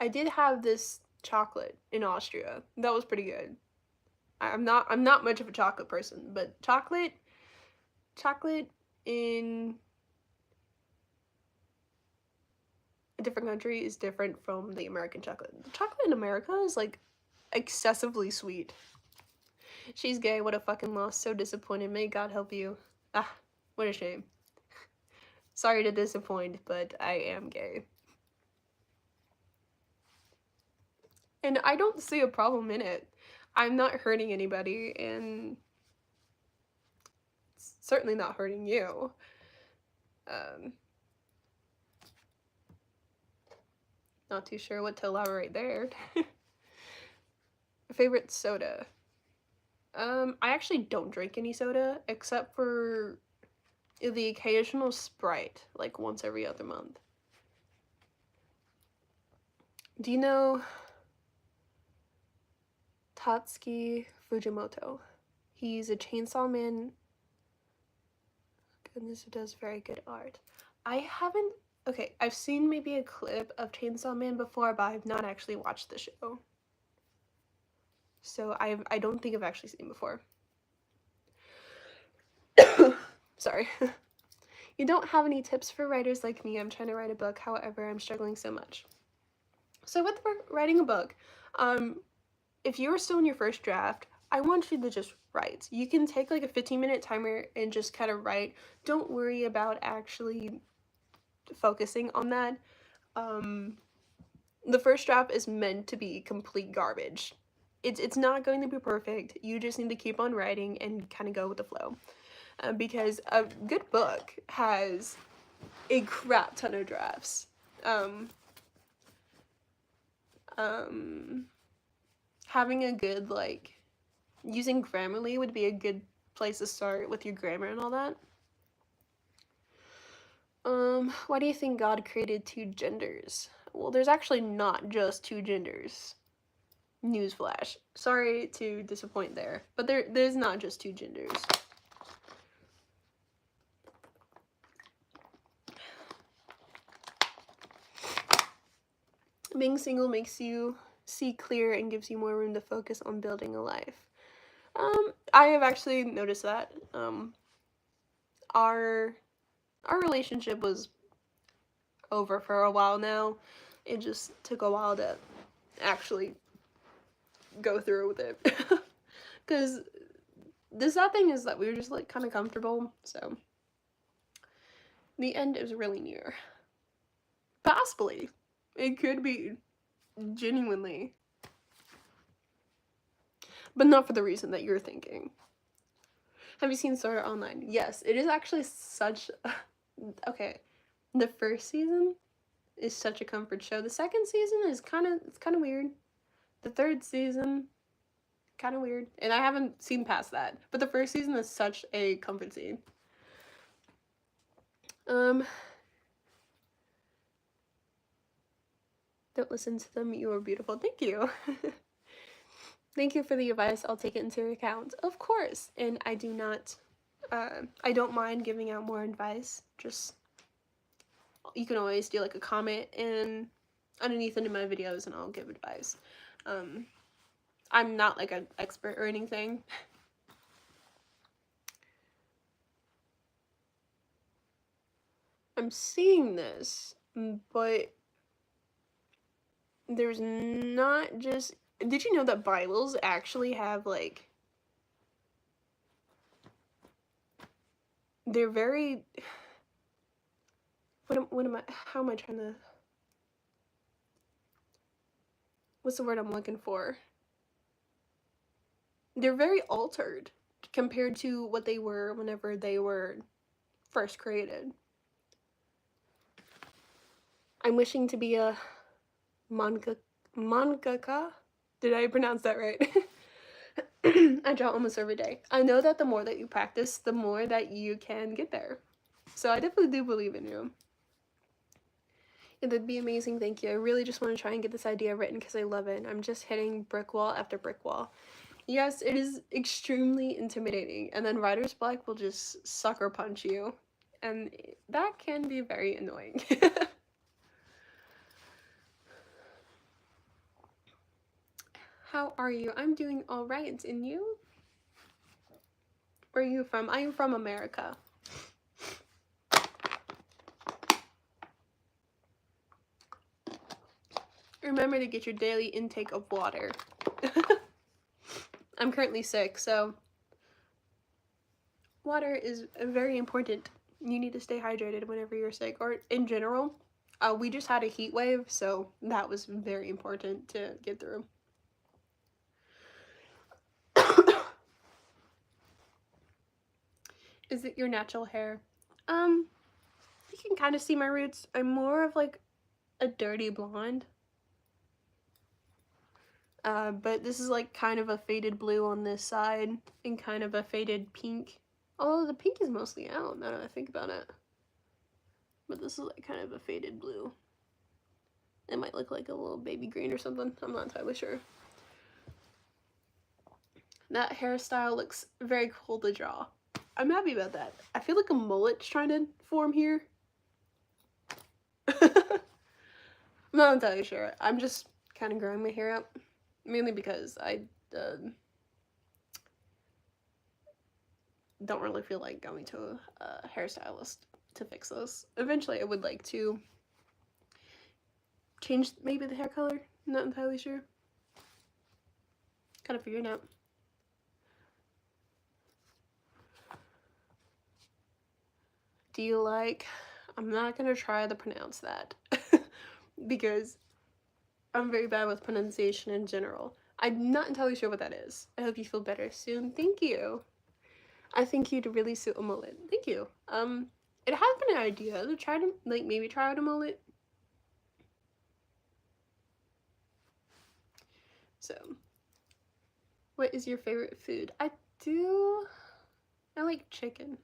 I did have this chocolate in Austria. That was pretty good. I'm not much of a chocolate person, but chocolate in a different country is different from the American chocolate. The chocolate in America is like excessively sweet. She's gay, what a fucking loss. So disappointed. May God help you. Ah, what a shame. Sorry to disappoint, but I am gay. And I don't see a problem in it. I'm not hurting anybody, and certainly not hurting you. Not too sure what to elaborate there. Favorite soda. I actually don't drink any soda, except for the occasional Sprite, like once every other month. Do you know Tatsuki Fujimoto? He's a chainsaw man. Goodness, he does very good art. I haven't... Okay, I've seen maybe a clip of Chainsaw Man before, but I've not actually watched the show. So I don't think I've actually seen before. Sorry. You don't have any tips for writers like me. I'm trying to write a book, however, I'm struggling so much. So with writing a book, if you're still in your first draft, I want you to just write. You can take like a 15-minute timer and just kind of write. Don't worry about actually focusing on that. The first draft is meant to be complete garbage. It's not going to be perfect. You just need to keep on writing and kind of go with the flow. Because a good book has a crap ton of drafts. Having a good, like, using Grammarly would be a good place to start with your grammar and all that. Why do you think God created two genders? Well, there's actually not just two genders. Newsflash. Sorry to disappoint there, but there's not just two genders. Being single makes you see clear and gives you more room to focus on building a life. I have actually noticed that. Our relationship was over for a while now. It just took a while to actually go through with it. Because the sad thing is that we were just like kind of comfortable, so the end is really near. Possibly. It could be, genuinely. But not for the reason that you're thinking. Have you seen Sword Art Online? Yes, it is actually such... Okay, the first season is such a comfort show. The second season is kind of weird. The third season, kind of weird. And I haven't seen past that. But the first season is such a comfort scene. Don't listen to them, you are beautiful. Thank you. Thank you for the advice. I'll take it into account. Of course. And I do not, I don't mind giving out more advice. Just, you can always do like a comment and underneath any of my videos and I'll give advice. I'm not like an expert or anything. I'm seeing this, but there's not just... Did you know that Bibles actually have, like... They're very... How am I trying to... What's the word I'm looking for? they're very altered compared to what they were whenever they were first created. I'm wishing to be a mangaka. Did I pronounce that right? I draw almost every day. I know that the more that you practice, the more that you can get there. So I definitely do believe in you. Yeah, that'd be amazing, thank you. I really just want to try and get this idea written because I love it. I'm just hitting brick wall after brick wall. Yes, it is extremely intimidating, and then writer's block will just sucker punch you, and that can be very annoying. How are you? I'm doing all right, and you? Where are you from? I am from America. Remember to get your daily intake of water. I'm currently sick, so water is very important. You need to stay hydrated whenever you're sick, or in general. We just had a heat wave, so that was very important to get through. Is it your natural hair? You can kind of see my roots. I'm more of like a dirty blonde. But this is like kind of a faded blue on this side and kind of a faded pink. Although the pink is mostly out now that I think about it. But this is like kind of a faded blue. It might look like a little baby green or something. I'm not entirely sure. That hairstyle looks very cool to draw. I'm happy about that. I feel like a mullet's trying to form here. I'm not entirely sure. I'm just kind of growing my hair out. Mainly because I don't really feel like going to a hairstylist to fix this. Eventually I would like to change maybe the hair color. I'm not entirely sure. Kind of figuring out. Do you like... I'm not gonna try to pronounce that because I'm very bad with pronunciation in general. I'm not entirely sure what that is. I hope you feel better soon. Thank you. I think you'd really suit a mullet. Thank you. It has been an idea to try to, like, maybe try out a mullet. So, what is your favorite food? I like chicken.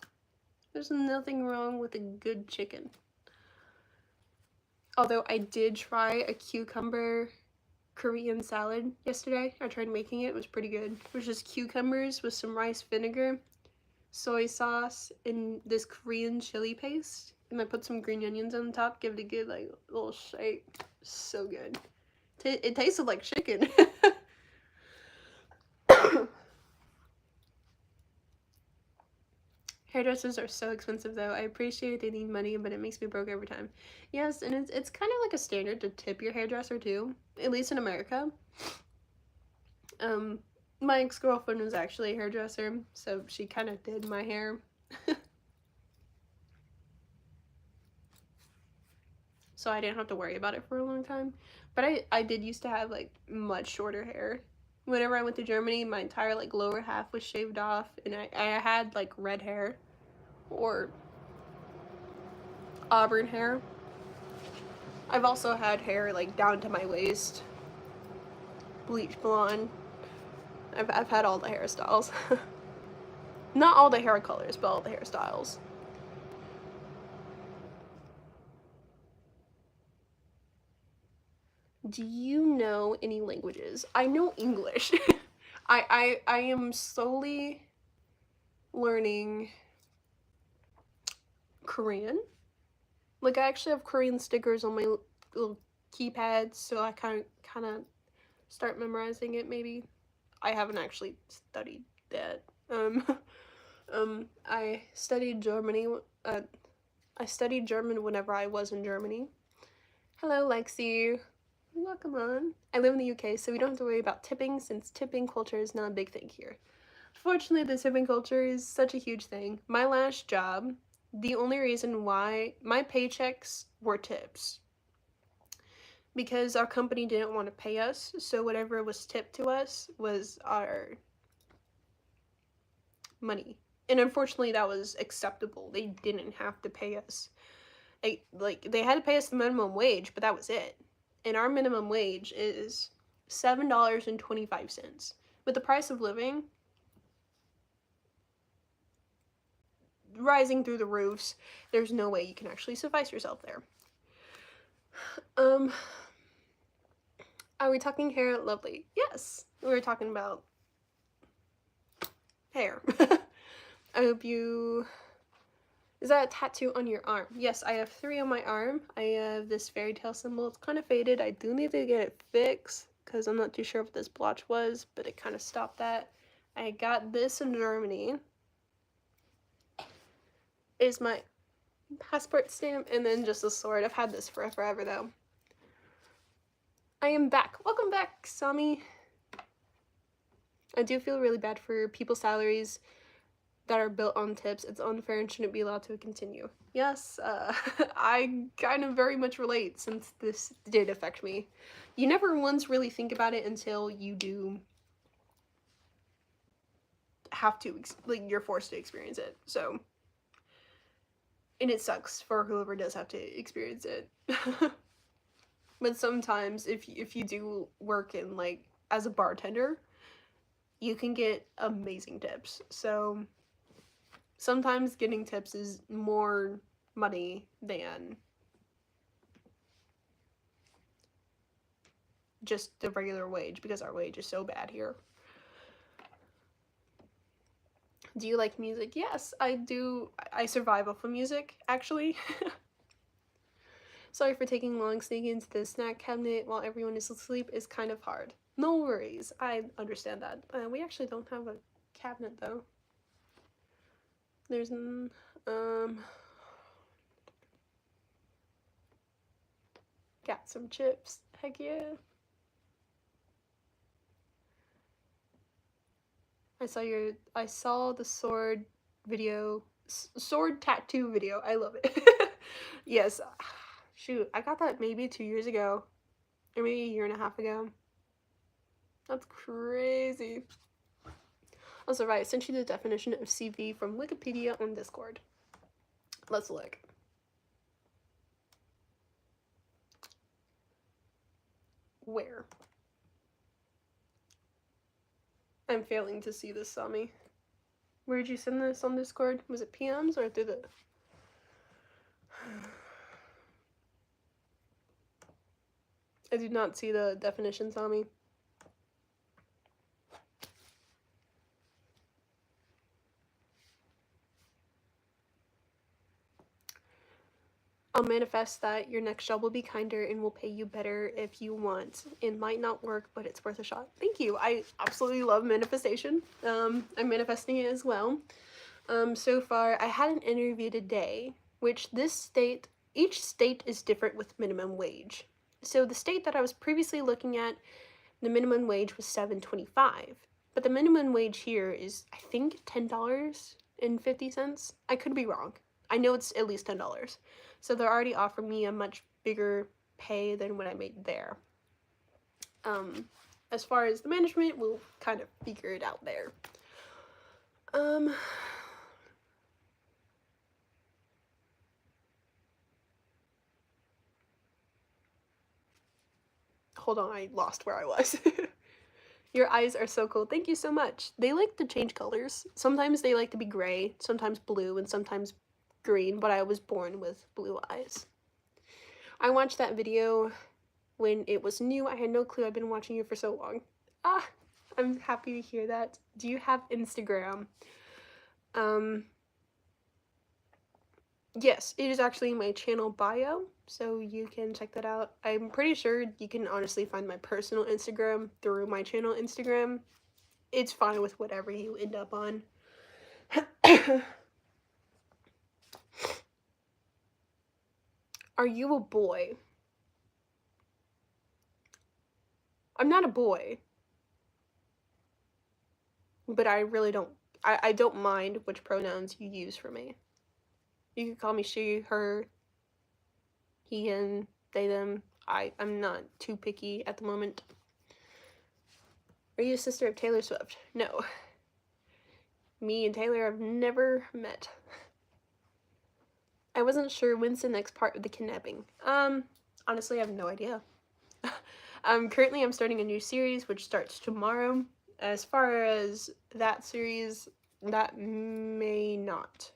There's nothing wrong with a good chicken. Although I did try a cucumber Korean salad yesterday. I tried making it. It was pretty good. It was just cucumbers with some rice vinegar, soy sauce, and this Korean chili paste. And I put some green onions on the top. Give it a good, like, little shake. So good. It tasted like chicken. Hairdressers are so expensive though. I appreciate they need money, but it makes me broke every time. Yes, and it's kind of like a standard to tip your hairdresser too, at least in America. My ex-girlfriend was actually a hairdresser, so she kind of did my hair. So I didn't have to worry about it for a long time. But I did used to have like much shorter hair. Whenever I went to Germany, my entire like lower half was shaved off, and I had like red hair or auburn hair. I've also had hair like down to my waist, bleach blonde. I've had all the hairstyles. Not all the hair colors, but all the hairstyles. Do you know any languages? I know English. I am slowly learning Korean. Like, I actually have Korean stickers on my little keypads, so I kind of start memorizing it maybe. I haven't actually studied that. I studied I studied German whenever I was in Germany. Hello, Lexi. Welcome on. I live in the UK, so we don't have to worry about tipping since tipping culture is not a big thing here. Fortunately, the tipping culture is such a huge thing. My last job, the only reason why my paychecks were tips, because our company didn't want to pay us, so whatever was tipped to us was our money. And unfortunately, that was acceptable. They didn't have to pay us. They had to pay us the minimum wage, but that was it. And our minimum wage is $7.25. With the price of living rising through the roofs, there's no way you can actually suffice yourself there. Are we talking hair? Lovely. Yes, we're talking about hair. I hope you... Is that a tattoo on your arm? Yes, I have 3 on my arm. I have this fairy tale symbol. It's kind of faded. I do need to get it fixed because I'm not too sure what this blotch was, but it kind of stopped that. I got this in Germany. Is my passport stamp, and then just a sword. I've had this for forever though. I am back. Welcome back, Sami. I do feel really bad for people's salaries that are built on tips. It's unfair and shouldn't be allowed to continue. Yes, I kind of very much relate since this did affect me. You never once really think about it until you do have to, like, you're forced to experience it. So, and it sucks for whoever does have to experience it. But sometimes if you do work in, like, as a bartender, you can get amazing tips. So sometimes getting tips is more money than just the regular wage, because our wage is so bad here. Do you like music? Yes, I do. I survive off of music, actually. Sorry for taking long. Sneaking into the snack cabinet while everyone is asleep is kind of hard. No worries, I understand that. We actually don't have a cabinet though. There's got some chips. Heck yeah. I saw the sword video, sword tattoo video. I love it. Yes. Shoot, I got that maybe 2 years ago, or maybe a year and a half ago. That's crazy. Also, right, I sent you the definition of CV from Wikipedia on Discord. Let's look. Where? I'm failing to see this, Sami. Where did you send this on Discord? Was it PMs or through the... I did not see the definition, Sami. I'll manifest that your next job will be kinder and will pay you better if you want. It might not work, but it's worth a shot. Thank you. I absolutely love manifestation. I'm manifesting it as well. So far, I had an interview today, which each state is different with minimum wage. So the state that I was previously looking at, the minimum wage was $7.25. But the minimum wage here is, I think, $10.50. I could be wrong. I know it's at least $10. So they're already offering me a much bigger pay than what I made there. As far as the management, we'll kind of figure it out there. Hold on, I lost where I was. Your eyes are so cool. Thank you so much. They like to change colors. Sometimes they like to be gray, sometimes blue, and sometimes green, but I was born with blue eyes. I watched that video when it was new. I had no clue. I've been watching you for so long. Ah, I'm happy to hear that. Do you have Instagram? Yes, it is actually my channel bio, so you can check that out. I'm pretty sure you can honestly find my personal Instagram through my channel Instagram. It's fine with whatever you end up on. Are you a boy? I'm not a boy, but I really don't, I don't mind which pronouns you use for me. You can call me she, her, he, him, they, them. I'm not too picky at the moment. Are you a sister of Taylor Swift? No. Me and Taylor have never met. I wasn't sure when's the next part of the kidnapping. Honestly, I have no idea. Currently I'm starting a new series which starts tomorrow. As far as that series, that may not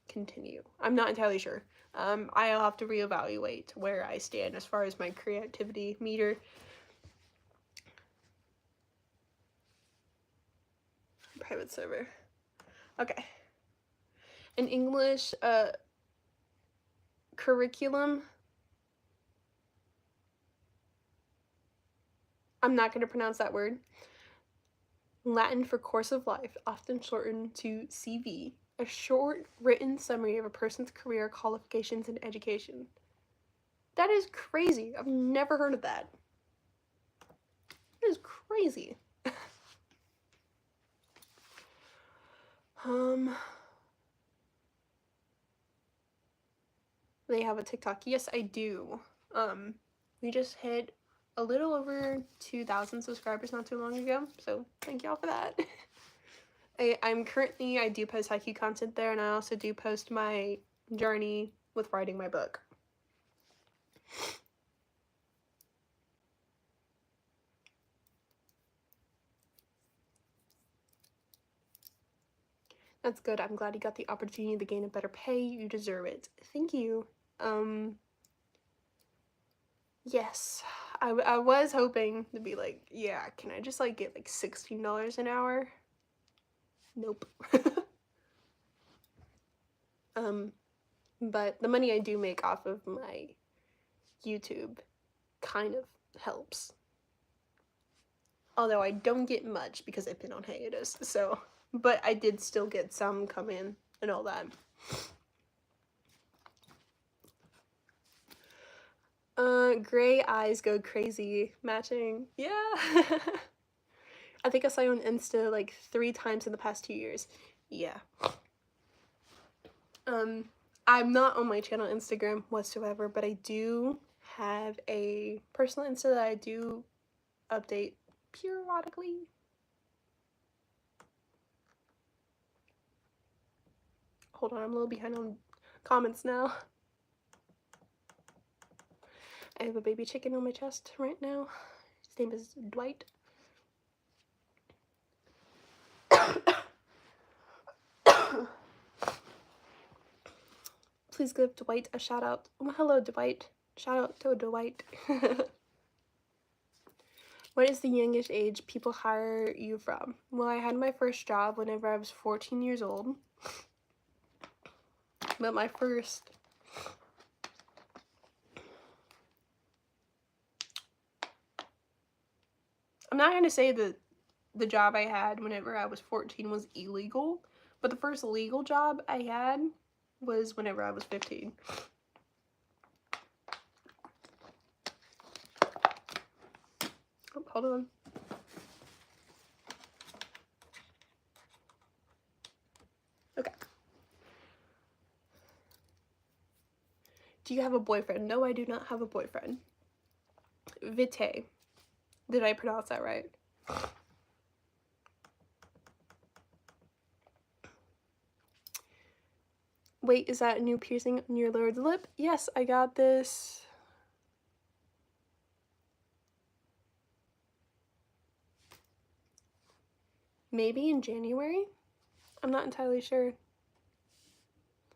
continue. I'm not entirely sure. I'll have to reevaluate where I stand as far as my creativity meter. Private server. Okay. An English curriculum. I'm not going to pronounce that word. Latin for course of life, often shortened to CV. A short written summary of a person's career, qualifications, and education. That is crazy. I've never heard of that. That is crazy. They have a TikTok. Yes, I do. We just hit a little over 2,000 subscribers not too long ago, so thank y'all for that. I do post haiku content there, and I also do post my journey with writing my book. That's good. I'm glad you got the opportunity to gain a better pay. You deserve it. Thank you. Yes. I was hoping to be like, yeah, can I just like get like $16 an hour? Nope. But the money I do make off of my YouTube kind of helps. Although I don't get much because I've been on hiatus, so, but I did still get some come in and all that. Gray eyes go crazy matching. Yeah. I think I saw you on Insta like 3 times in the past 2 years. Yeah. I'm not on my channel Instagram whatsoever, but I do have a personal Insta that I do update periodically. Hold on, I'm a little behind on comments now. I have a baby chicken on my chest right now. His name is Dwight. Please give Dwight a shout out. Oh, hello, Dwight. Shout out to Dwight. What is the youngest age people hire you from? Well, I had my first job whenever I was 14 years old. But my first... I'm not going to say that the job I had whenever I was 14 was illegal, but the first legal job I had was whenever I was 15. Oh, hold on. Okay. Do you have a boyfriend? No, I do not have a boyfriend. Vite. Did I pronounce that right? Wait, is that a new piercing on your lower lip? Yes, I got this. Maybe in January? I'm not entirely sure.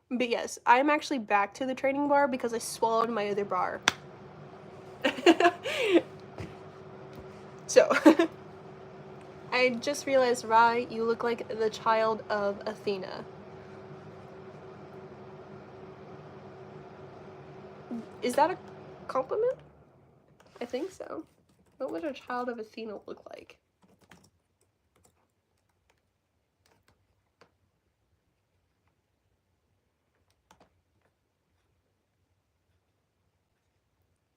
But yes, I'm actually back to the training bar because I swallowed my other bar. So, I just realized, Rai, you look like the child of Athena. Is that a compliment? I think so. What would a child of Athena look like?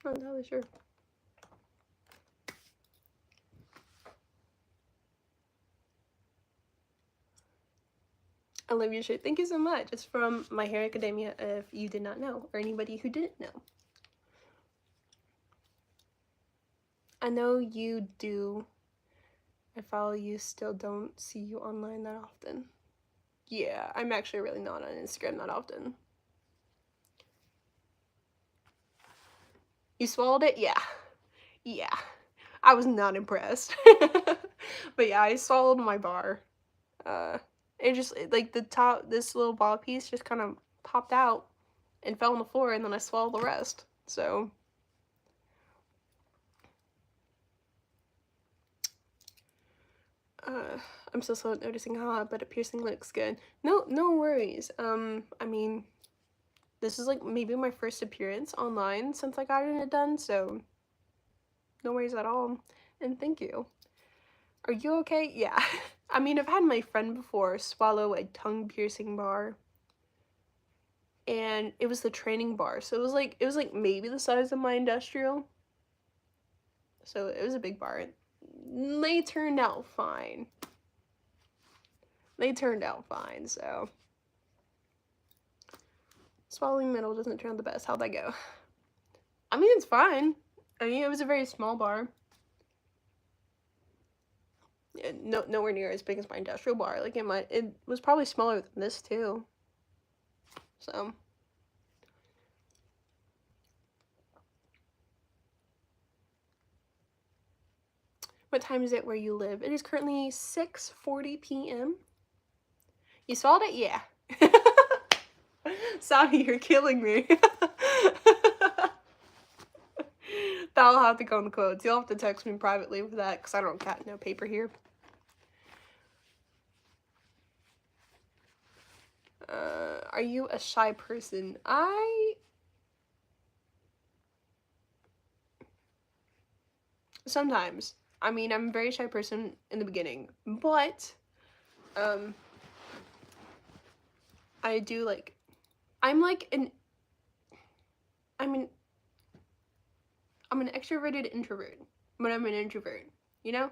I'm not entirely sure. I love your shirt. Thank you so much. It's from My Hero Academia, if you did not know, or anybody who didn't know. I know you do I follow you, still don't see you online that often. Yeah, I'm actually really not on Instagram that often. You swallowed it? Yeah. Yeah. I was not impressed. But yeah, I swallowed my bar. It just, like, the top, this little ball piece just kind of popped out and fell on the floor, and then I swallowed the rest. So, I'm so slow at noticing but a piercing looks good. No worries. I mean, this is like maybe my first appearance online since I got it done, so no worries at all. And thank you. Are you okay? Yeah. I mean, I've had my friend before swallow a tongue piercing bar. And it was the training bar. So it was like maybe the size of my industrial. So it was a big bar. They turned out fine. So swallowing metal doesn't turn out the best. How'd that go? I mean, it's fine. I mean, it was a very small bar. Nowhere near as big as my industrial bar. Like, it was probably smaller than this too. So what time is it where you live? It is currently 6:40 p.m. You swallowed it? Yeah. Sami, you're killing me. That'll have to go in the quotes. You'll have to text me privately for that, because I don't got no paper here. Are you a shy person? Sometimes. I mean, I'm a very shy person in the beginning, but, I do, like, I'm an extroverted introvert, but I'm an introvert, you know?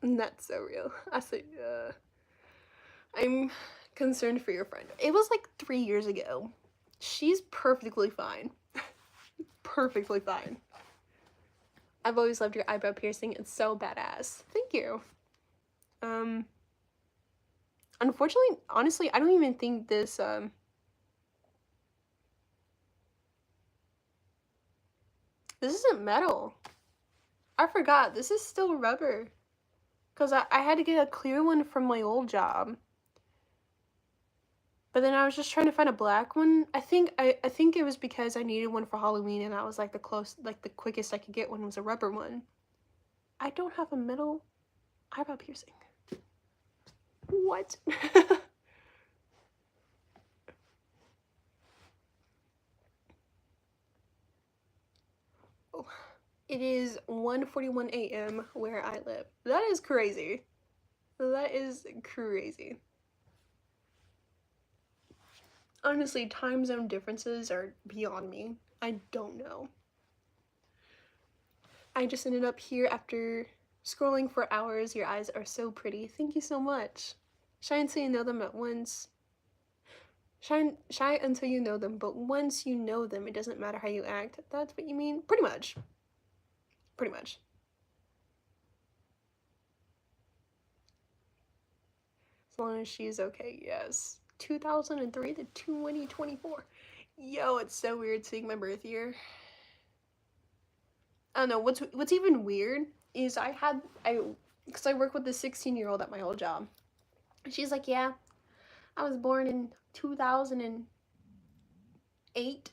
And that's so real. I'm concerned for your friend. It was like 3 years ago. She's perfectly fine. Perfectly fine. I've always loved your eyebrow piercing. It's so badass. Thank you. Unfortunately, honestly, I don't even think this, this isn't metal. I forgot. This is still rubber. Because I had to get a clear one from my old job. But then I was just trying to find a black one. I think it was because I needed one for Halloween, and that was like the quickest I could get one was a rubber one. I don't have a metal eyebrow piercing. What? Oh, it is 1:41 a.m. where I live. That is crazy. That is crazy. Honestly, time zone differences are beyond me. I don't know. I just ended up here after scrolling for hours. Your eyes are so pretty. Thank you so much. Shy until you know them at once. Shy until you know them, but once you know them, it doesn't matter how you act. That's what you mean? Pretty much. Pretty much. As long as she's okay, yes. 2003 to 2024. Yo, it's so weird seeing my birth year. I don't know, what's even weird is because I work with this 16-year-old at my old job. She's like, yeah, I was born in 2008.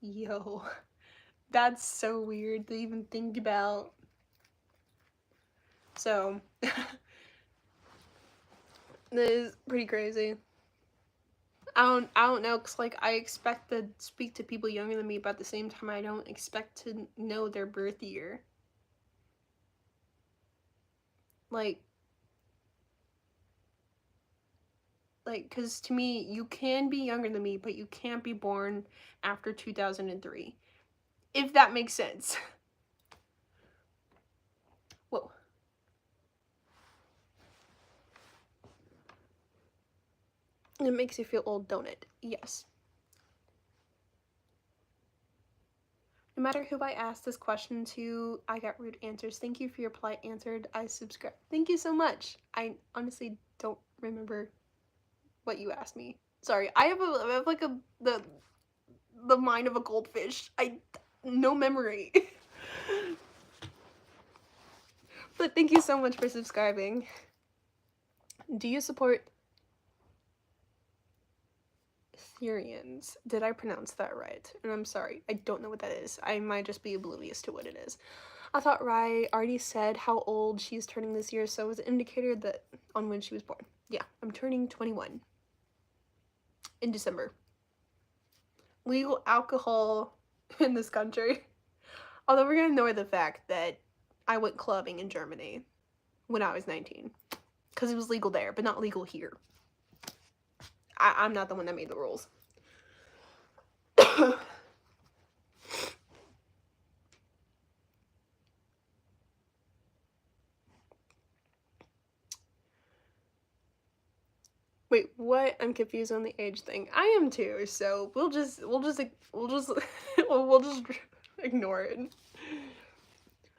Yo, that's so weird to even think about. So, this is pretty crazy. I don't know, cause like I expect to speak to people younger than me, but at the same time I don't expect to know their birth year. Like, cause to me, you can be younger than me, but you can't be born after 2003. If that makes sense. Whoa. It makes you feel old, don't it? Yes. No matter who I asked this question to, I got rude answers. Thank you for your polite answer. I subscribe. Thank you so much. I honestly don't remember what you asked me. Sorry, I have like the mind of a goldfish. No memory. But thank you so much for subscribing. Do you support Therians? Did I pronounce that right? And I'm sorry, I don't know what that is. I might just be oblivious to what it is. I thought Rai already said how old she's turning this year, so it was an indicator that on when she was born. Yeah, I'm turning 21 in December. Legal alcohol in this country. Although we're gonna ignore the fact that I went clubbing in Germany when I was 19. Because it was legal there, but not legal here. I'm not the one that made the rules. Wait, what? I'm confused on the age thing. I am too, so we'll just ignore it.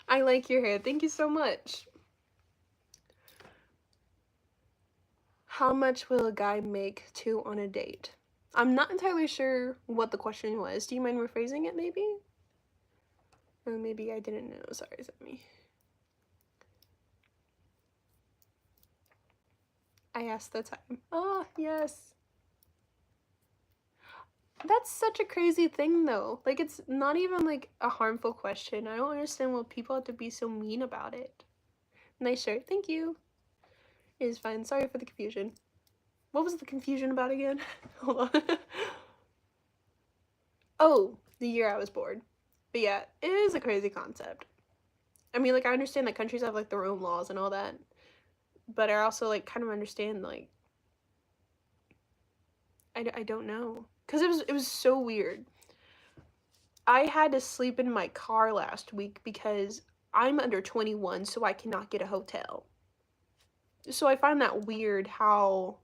I like your hair. Thank you so much. How much will a guy make two on a date? I'm not entirely sure what the question was. Do you mind rephrasing it, maybe? Or maybe I didn't know. Sorry, is that me? I asked the time. Oh, yes. That's such a crazy thing, though. Like, it's not even, like, a harmful question. I don't understand why people have to be so mean about it. Nice shirt. Thank you. It is fine. Sorry for the confusion. What was the confusion about again? Hold on. Oh, the year I was born. But yeah, it is a crazy concept. I mean, like, I understand that countries have, like, their own laws and all that. But I also, like, kind of understand, like, I don't know. Because it was so weird. I had to sleep in my car last week because I'm under 21, so I cannot get a hotel. So I find that weird how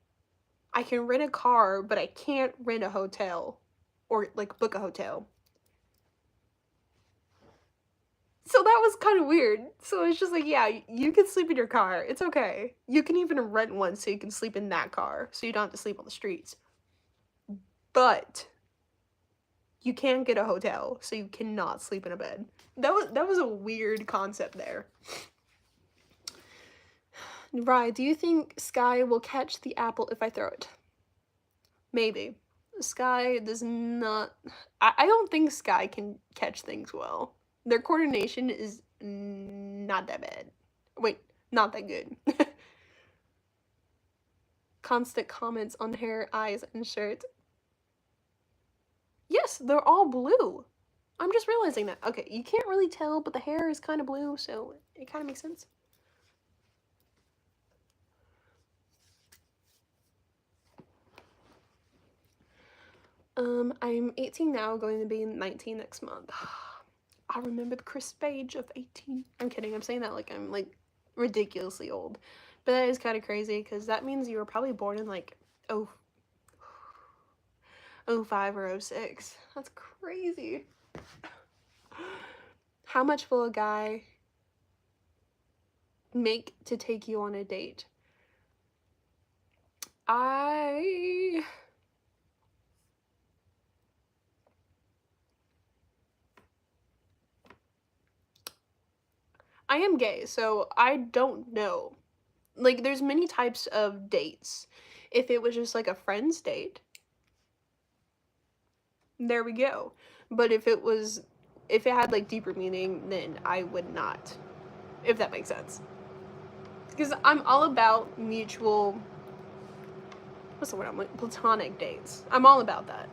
I can rent a car, but I can't rent a hotel or, like, book a hotel. So that was kind of weird. So it's just like, yeah, you can sleep in your car. It's okay. You can even rent one so you can sleep in that car so you don't have to sleep on the streets. But you can't get a hotel, so you cannot sleep in a bed. That was a weird concept there. Right, do you think Sky will catch the apple if I throw it? Maybe. Sky does not... I don't think Sky can catch things well. Their coordination is not that bad. Wait, not that good. Constant comments on hair, eyes, and shirt. Yes, they're all blue. I'm just realizing that. Okay, you can't really tell, but the hair is kind of blue, so it kind of makes sense. I'm 18 now, going to be 19 next month. I remember the crisp age of 18. I'm kidding, I'm saying that like I'm, like, ridiculously old. But that is kind of crazy, because that means you were probably born in, like, 05 or 06. That's crazy. How much will a guy make to take you on a date? I am gay, so I don't know. Like, there's many types of dates. If it was just, like, a friend's date, there we go. But if it had, like, deeper meaning, then I would not. If that makes sense. Because I'm all about mutual... What's the word? I'm like, platonic dates. I'm all about that.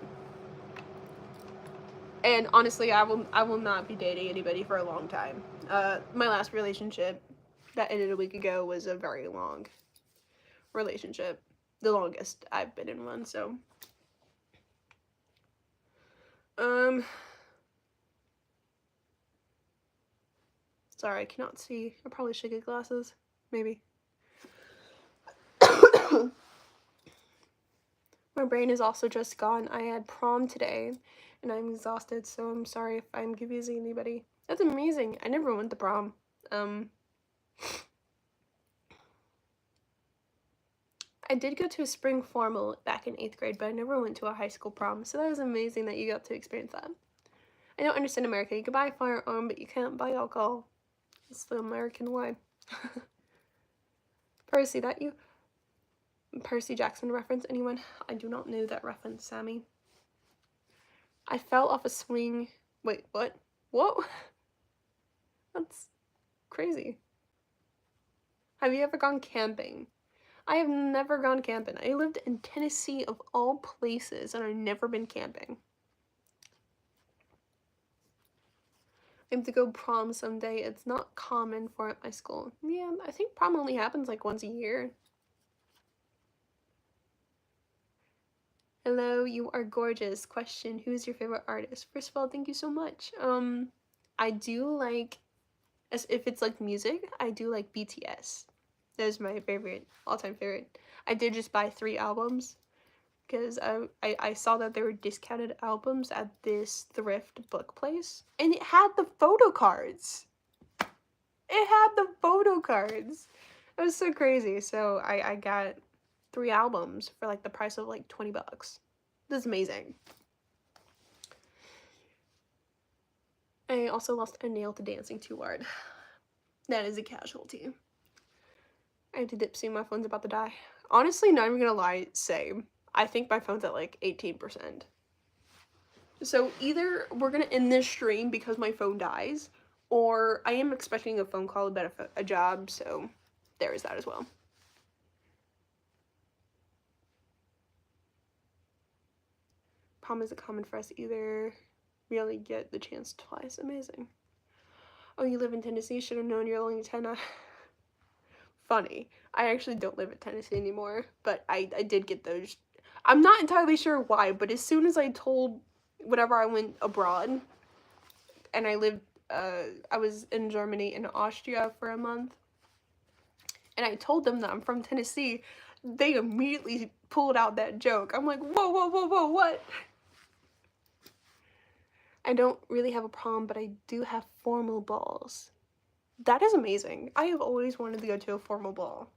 And honestly, I will not be dating anybody for a long time. My last relationship that ended a week ago was a very long relationship. The longest I've been in one, so. Sorry, I cannot see. I probably should get glasses. Maybe. My brain is also just gone. I had prom today, and I'm exhausted, so I'm sorry if I'm confusing anybody. That's amazing. I never went to prom. I did go to a spring formal back in 8th grade, but I never went to a high school prom, so that was amazing that you got to experience that. I don't understand America. You can buy a firearm, but you can't buy alcohol. It's the American way. Percy, that you? Percy Jackson reference, anyone? I do not know that reference, Sammy. I fell off a swing. Wait, what? Whoa! That's crazy. Have you ever gone camping? I have never gone camping. I lived in Tennessee of all places, and I've never been camping. I have to go prom someday. It's not common for at my school. Yeah, I think prom only happens like once a year. Hello, you are gorgeous. Question, who's your favorite artist? First of all, thank you so much. I do like, as if it's like music, I do like BTS. That is my favorite, all-time favorite. I did just buy 3 albums because I saw that there were discounted albums at this thrift book place, and it had the photo cards. It had the photo cards. It was so crazy. So I got 3 albums for like the price of like $20. This is amazing. I also lost a nail to dancing too hard. That is a casualty. I have to dip soon. My phone's about to die. Honestly, not even gonna lie, same. I think my phone's at like 18%. So either we're gonna end this stream because my phone dies, or I am expecting a phone call about a job, so there is that as well. Prom isn't common for us either. We only get the chance twice. Amazing. Oh, you live in Tennessee? Should have known you're only 10. Funny. I actually don't live in Tennessee anymore, but I did get those. I'm not entirely sure why, but as soon as I told, whenever I went abroad, and I lived, I was in Germany and Austria for a month, and I told them that I'm from Tennessee, they immediately pulled out that joke. I'm like, whoa, whoa, whoa, whoa, what? I don't really have a prom, but I do have formal balls. That is amazing. I have always wanted to go to a formal ball.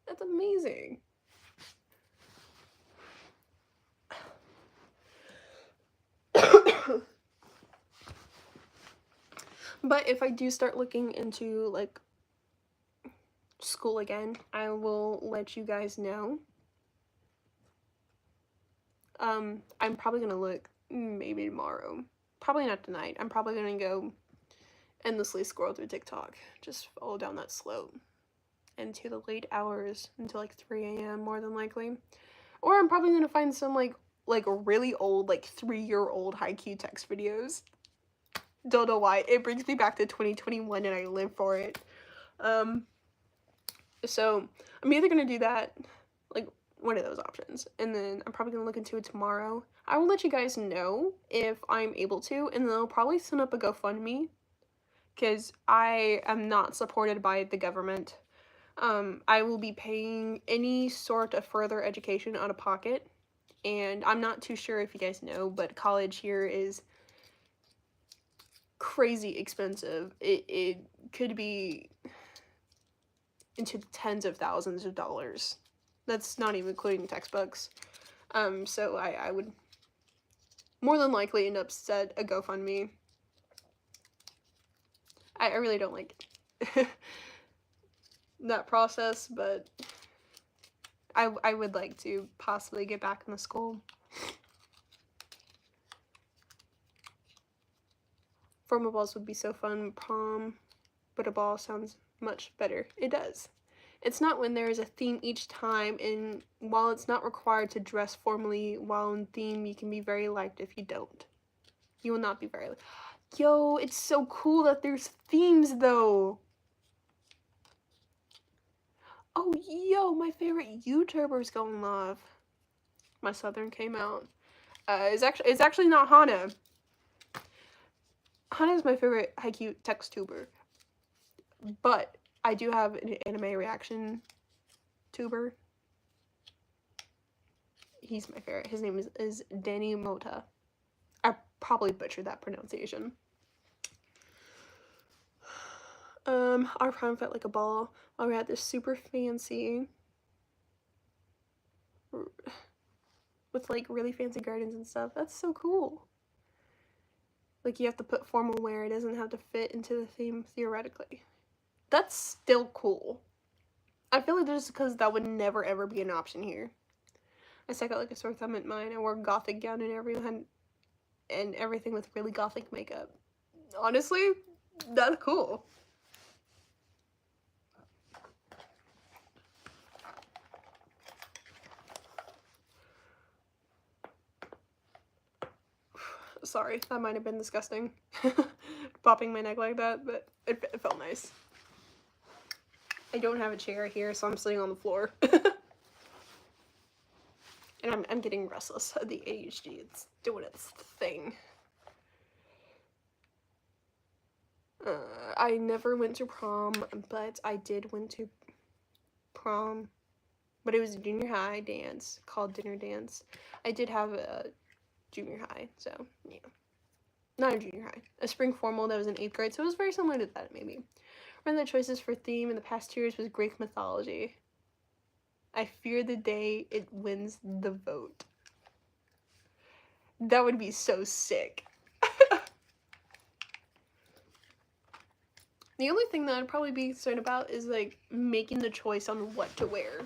That's amazing. But if I do start looking into like school again, I will let you guys know. I'm probably gonna look maybe tomorrow. Probably not tonight. I'm probably gonna go endlessly scroll through TikTok. Just follow down that slope into the late hours until like 3 a.m. more than likely. Or I'm probably gonna find some like really old, like 3-year-old haiku text videos. Don't know why. It brings me back to 2021 and I live for it. So I'm either gonna do that, like one of those options, and then I'm probably gonna look into it tomorrow. I will let you guys know if I'm able to, and then I'll probably send up a GoFundMe, because I am not supported by the government. I will be paying any sort of further education out of pocket, and I'm not too sure if you guys know, but college here is crazy expensive. It could be into the tens of thousands of dollars. That's not even including textbooks. So I would more than likely end up set a GoFundMe. I really don't like that process, but I would like to possibly get back in the school. Formal balls would be so fun. Prom, but a ball sounds much better. It does. It's not when there is a theme each time, and while it's not required to dress formally while in theme, you can be very liked if you don't. You will not be very liked. Yo, it's so cool that there's themes, though. Oh, yo, my favorite YouTuber's going live. My Southern came out. It's actually not Hana. Hana is my favorite haiku text tuber. But I do have an anime reaction tuber he's my favorite. His name is Danny Mota. I probably butchered that pronunciation. Our prom felt like a ball. We had this super fancy, with like really fancy gardens and stuff. That's so cool. Like, you have to put formal wear. It doesn't have to fit into the theme theoretically. That's still cool. I feel like just because that would never ever be an option here. I stuck out like a sore thumb at mine. I wore a gothic gown and everything with really gothic makeup. Honestly, that's cool. Sorry, that might have been disgusting. Popping my neck like that, but it felt nice. I don't have a chair here, so I'm sitting on the floor. And I'm getting restless. The ADHD, it's doing its thing. I never went to prom, but I did went to prom. But it was a junior high dance called dinner dance. I did have a junior high, so yeah. Not a junior high. A spring formal that was in 8th grade, so it was very similar to that, maybe. One of the choices for theme in the past 2 years was Greek mythology. I fear the day it wins the vote. That would be so sick. The only thing that I'd probably be concerned about is, like, making the choice on what to wear.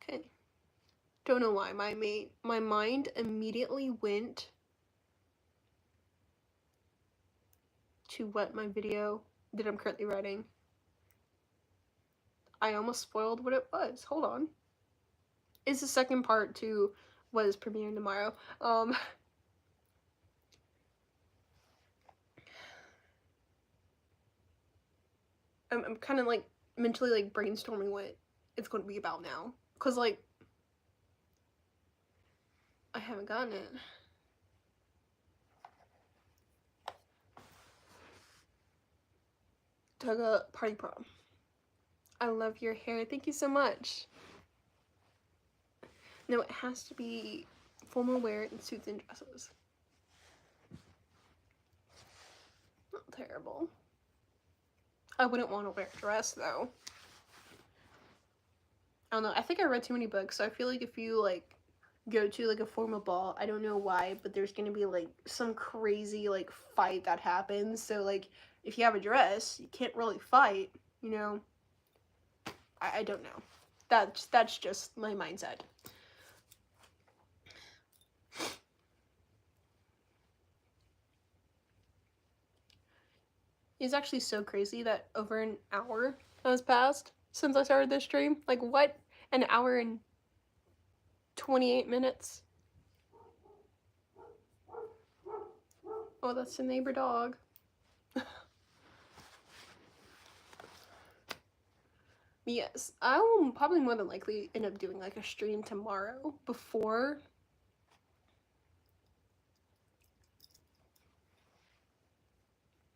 Okay. Don't know why. My mind immediately went to what my video that I'm currently writing. I almost spoiled what it was. Hold on. It's the second part to what is premiering tomorrow. I'm kind of like mentally like brainstorming what it's going to be about now, cause like I haven't gotten it. Tugga Party Prom. I love your hair. Thank you so much. No, it has to be formal wear and suits and dresses. Not terrible. I wouldn't want to wear a dress though. I don't know. I think I read too many books, so I feel like if you like go to like a formal ball, I don't know why, but there's gonna be like some crazy like fight that happens. So like if you have a dress, you can't really fight, you know. I don't know. That's just my mindset. It's actually so crazy that over an hour has passed since I started this stream. Like, what? An hour and 28 minutes? Oh, that's the neighbor dog. Yes, I will probably more than likely end up doing like a stream tomorrow before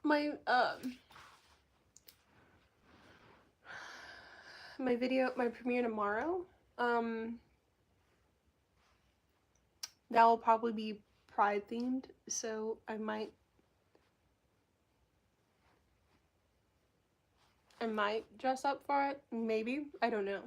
my my premiere tomorrow. That will probably be Pride themed, so I might dress up for it, maybe. I don't know.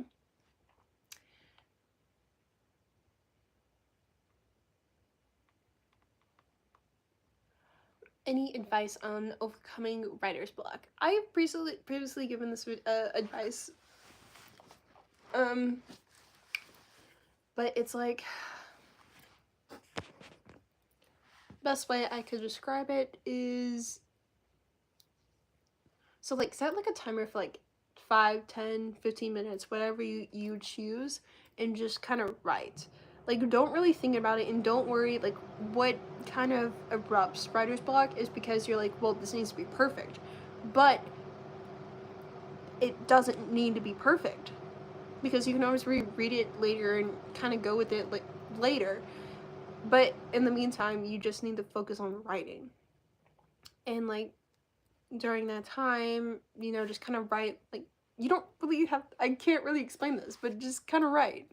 Any advice on overcoming writer's block? I have previously given this advice. But it's like, best way I could describe it is, so like set like a timer for like 5, 10, 15 minutes, whatever you choose, and just kind of write. Like, don't really think about it, and don't worry. Like, what kind of erupts writer's block is because you're like, well, this needs to be perfect, but it doesn't need to be perfect, because you can always reread it later and kind of go with it like later. But in the meantime, you just need to focus on writing. And like, during that time, you know, just kind of write, like, you don't really have, I can't really explain this, but just kind of write.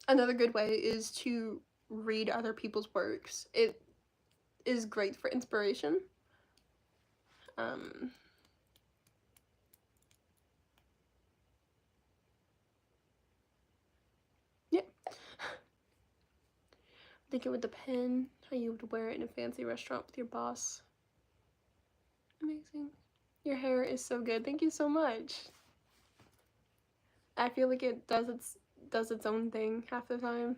Another good way is to read other people's works. It is great for inspiration. Yeah. Thinking with the pen, how you would wear it in a fancy restaurant with your boss. Amazing. Your hair is so good. Thank you so much. I feel like it does its own thing half the time.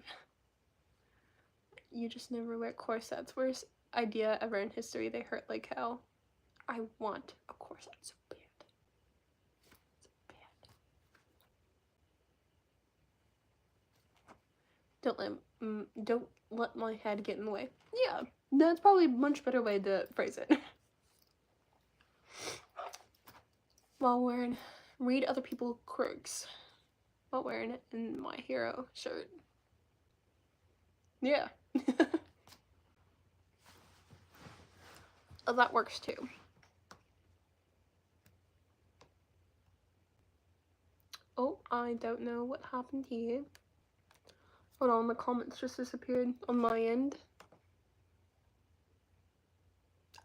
You just never wear corsets. Worst idea ever in history. They hurt like hell. I want a corset so bad. So bad. Don't let my head get in the way. Yeah, that's probably a much better way to phrase it. While wearing, read other people's quirks while wearing it in my hero shirt. Yeah. Oh, that works too. Oh, I don't know what happened here. Hold on, the comments just disappeared on my end.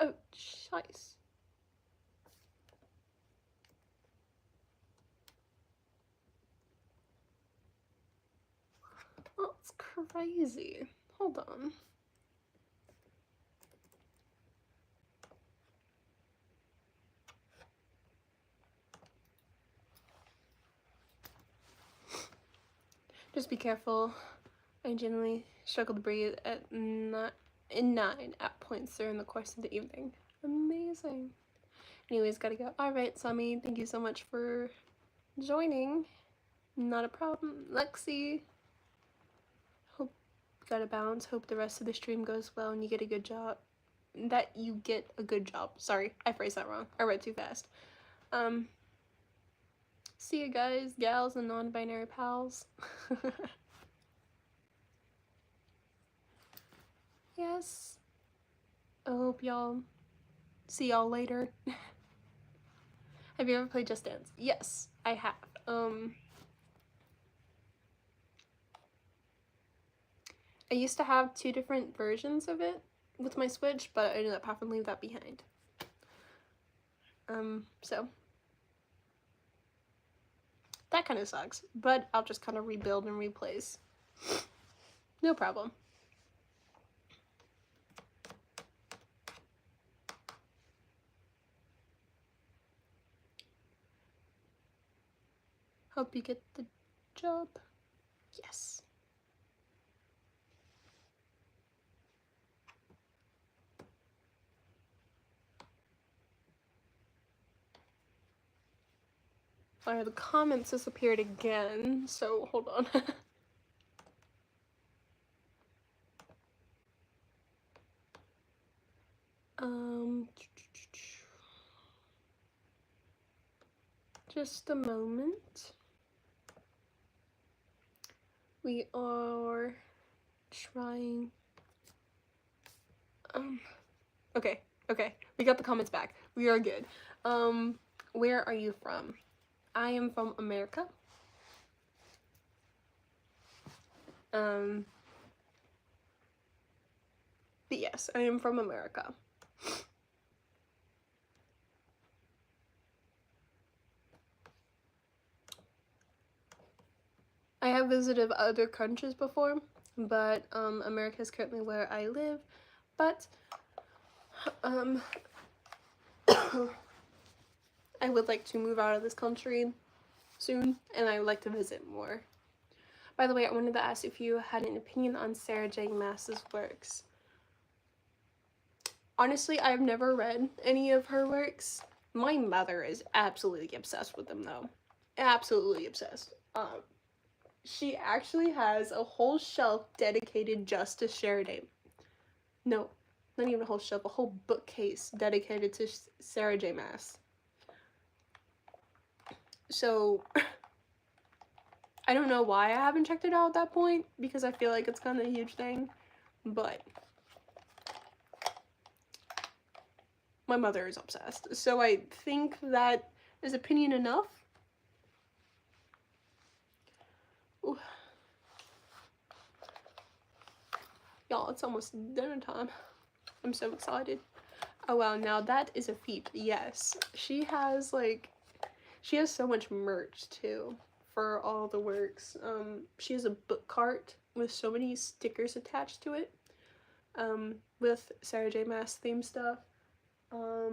Oh, shice. Oh, it's crazy. Hold on. Just be careful. I generally struggle to breathe at 9 at points during the course of the evening. Amazing. Anyways, gotta go. Alright, Sammy, thank you so much for joining. Not a problem. Lexi. Hope gotta bounce. Hope the rest of the stream goes well and you get a good job. That you get a good job. Sorry, I phrased that wrong. I read too fast. See you guys, gals, and non-binary pals. Yes. I hope y'all see y'all later. Have you ever played Just Dance? Yes, I have. I used to have 2 different versions of it with my Switch, but I ended up having to leave that behind. So that kind of sucks, but I'll just kind of rebuild and replace. No problem. Hope you get the job. Yes. Alright, the comments disappeared again, so hold on. Just a moment. We are trying. Okay, we got the comments back. We are good. Where are you from? I am from America. But yes, I am from America. I have visited other countries before, but America is currently where I live. But I would like to move out of this country soon, and I would like to visit more. By the way, I wanted to ask if you had an opinion on Sarah J. Maas's works. Honestly, I've never read any of her works. My mother is absolutely obsessed with them, though. Absolutely obsessed. She actually has a whole shelf dedicated just to Sheridan. No, not even a whole shelf, a whole bookcase dedicated to Sarah J. Maas. So, I don't know why I haven't checked it out at that point, because I feel like it's kind of a huge thing, but my mother is obsessed, so I think that is opinion enough. Ooh. Y'all, it's almost dinner time. I'm so excited. Oh wow, now that is a feat. Yes, she has so much merch too for all the works. She has a book cart with so many stickers attached to it, with Sarah J. Maas theme stuff. I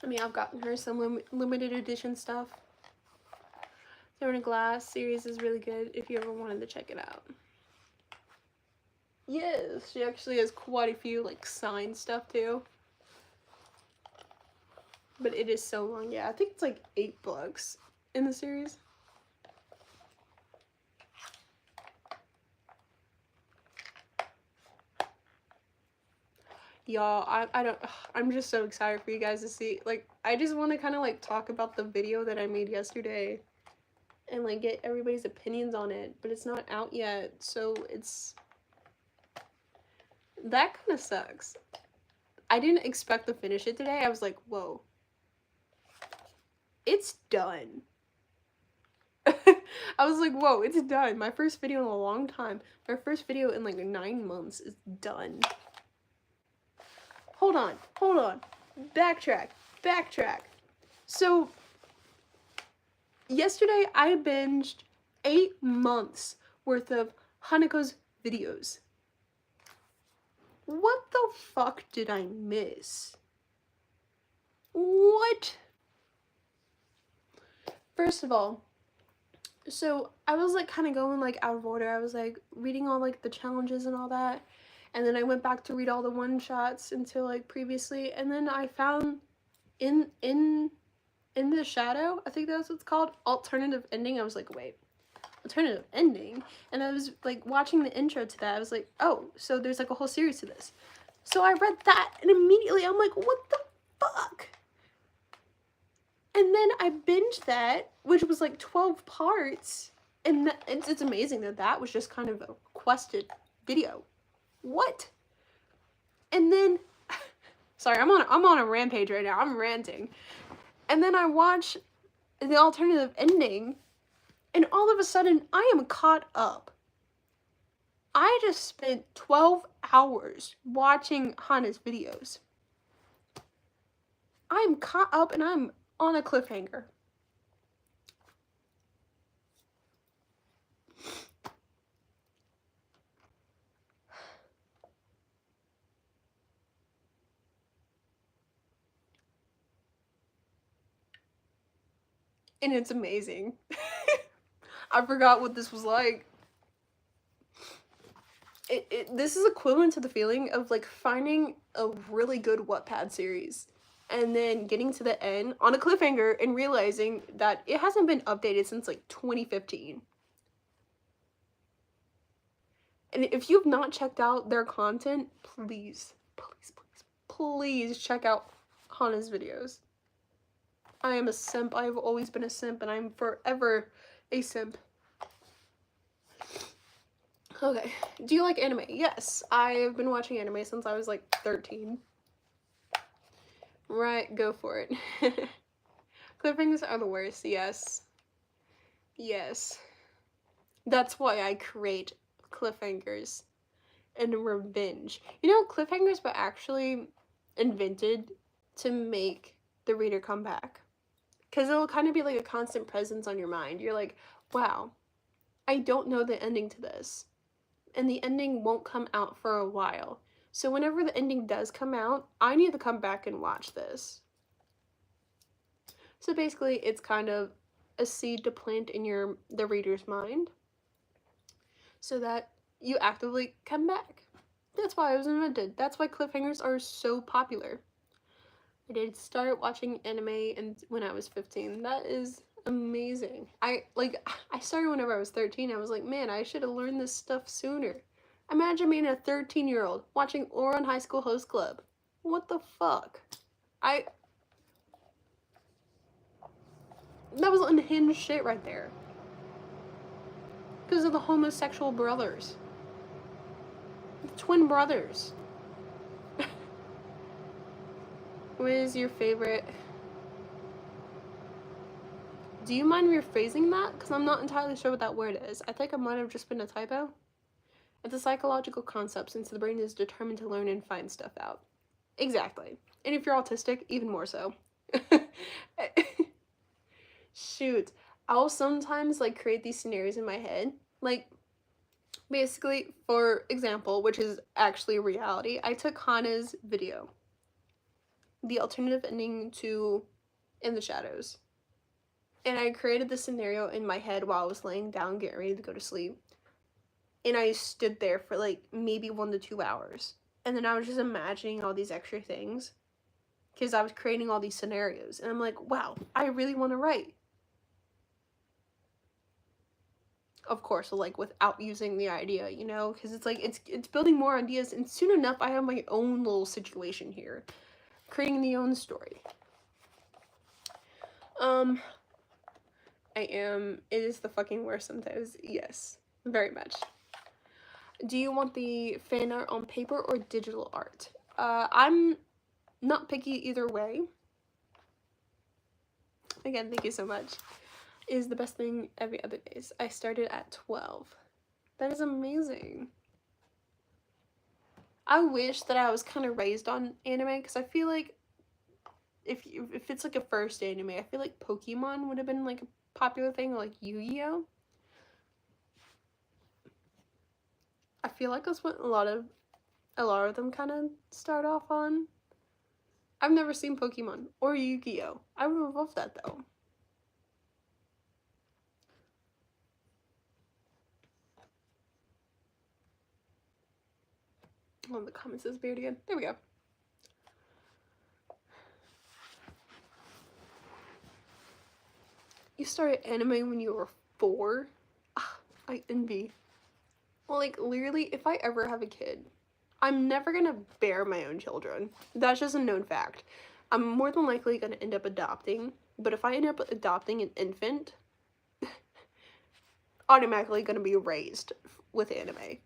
mean, I've gotten her some limited edition stuff. They're in a Glass series is really good if you ever wanted to check it out. Yes, she actually has quite a few like signed stuff too. But it is so long. Yeah, I think it's like 8 books in the series. Y'all, I'm just so excited for you guys to see. Like, I just want to kind of like talk about the video that I made yesterday and like get everybody's opinions on it, but it's not out yet, so that kind of sucks. I didn't expect to finish it today. I was like, whoa, it's done. I was like, whoa, it's done. My first video in a long time. My first video in like 9 months is done. Hold on. Backtrack. So, yesterday I binged 8 months worth of Haneko's videos. What the fuck did I miss? What? First of all, so I was like kind of going like out of order. I was like reading all like the challenges and all that, and then I went back to read all the one shots until like previously, and then I found in the shadow, I think that's what it's called, alternative ending. I was like, wait, alternative ending? And I was like watching the intro to that. I was like, oh, so there's like a whole series to this. So I read that, and immediately I'm like, what the fuck? And then I binged that, which was like 12 parts, and it's amazing that was just kind of a requested video. What? And then, sorry, I'm on a rampage right now. I'm ranting. And then I watch the alternative ending, and all of a sudden, I am caught up. I just spent 12 hours watching Hana's videos. I'm caught up, and I'm on a cliffhanger. And it's amazing. I forgot what this was like. This is equivalent to the feeling of like finding a really good Wattpad series and then getting to the end on a cliffhanger and realizing that it hasn't been updated since like 2015. And if you've not checked out their content, please check out Hana's videos. I am a simp. I've always been a simp, and I'm forever a simp. Okay, do you like anime? Yes, I've been watching anime since I was like 13. Right, go for it. Cliffhangers are the worst, yes. Yes. That's why I create cliffhangers and revenge. You know, cliffhangers were actually invented to make the reader come back. Because it'll kind of be like a constant presence on your mind. You're like, wow, I don't know the ending to this. And the ending won't come out for a while. So whenever the ending does come out, I need to come back and watch this. So basically, it's kind of a seed to plant in the reader's mind so that you actively come back. That's why it was invented. That's why cliffhangers are so popular. I did start watching anime when I was 15. That is amazing. I started whenever I was 13. I was like, man, I should have learned this stuff sooner. Imagine being a 13-year-old watching Ouran High School Host Club. What the fuck? That was unhinged shit right there. Because of the homosexual brothers. The twin brothers. What is your favorite? Do you mind rephrasing that? Because I'm not entirely sure what that word is. I think it might have just been a typo. It's a psychological concept since the brain is determined to learn and find stuff out. Exactly. And if you're autistic, even more so. Shoot. I'll sometimes like create these scenarios in my head. Like, basically, for example, which is actually a reality, I took Hannah's video. The alternative ending to In the Shadows. And I created this scenario in my head while I was laying down getting ready to go to sleep. And I stood there for like maybe 1 to 2 hours. And then I was just imagining all these extra things. Because I was creating all these scenarios. And I'm like, wow, I really want to write. Of course, like without using the idea, you know? Because it's like, it's building more ideas. And soon enough, I have my own little situation here. Creating the own story. It is the fucking worst sometimes. Yes, very much. Do you want the fan art on paper or digital art? I'm not picky either way. Again, thank you so much. Is the best thing every other days. I started at 12. That is amazing. I wish that I was kind of raised on anime, because I feel like if it's like a first anime, I feel like Pokemon would have been like a popular thing, or like Yu-Gi-Oh! I feel like that's what a lot of them kind of start off on. I've never seen Pokemon or Yu-Gi-Oh! I would have loved that though. Oh, the comments is weird again. There we go. You started anime when you were 4? Ah, I envy. Well, like, literally, if I ever have a kid, I'm never gonna bear my own children. That's just a known fact. I'm more than likely gonna end up adopting, but if I end up adopting an infant, automatically gonna be raised with anime.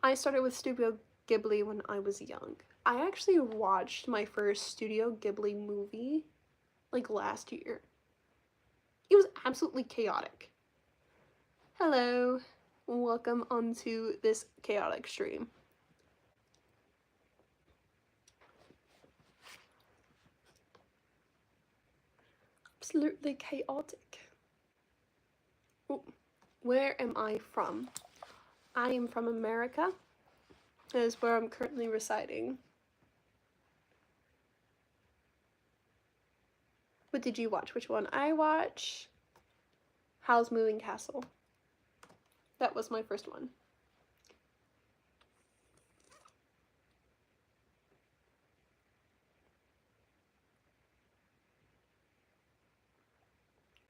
I started with Studio Ghibli when I was young. I actually watched my first Studio Ghibli movie, like, last year. It was absolutely chaotic. Hello. Welcome onto this chaotic stream. Absolutely chaotic. Ooh. Where am I from? I am from America. That is where I'm currently residing. What did you watch? Which one? I watch Howl's Moving Castle. That was my first one.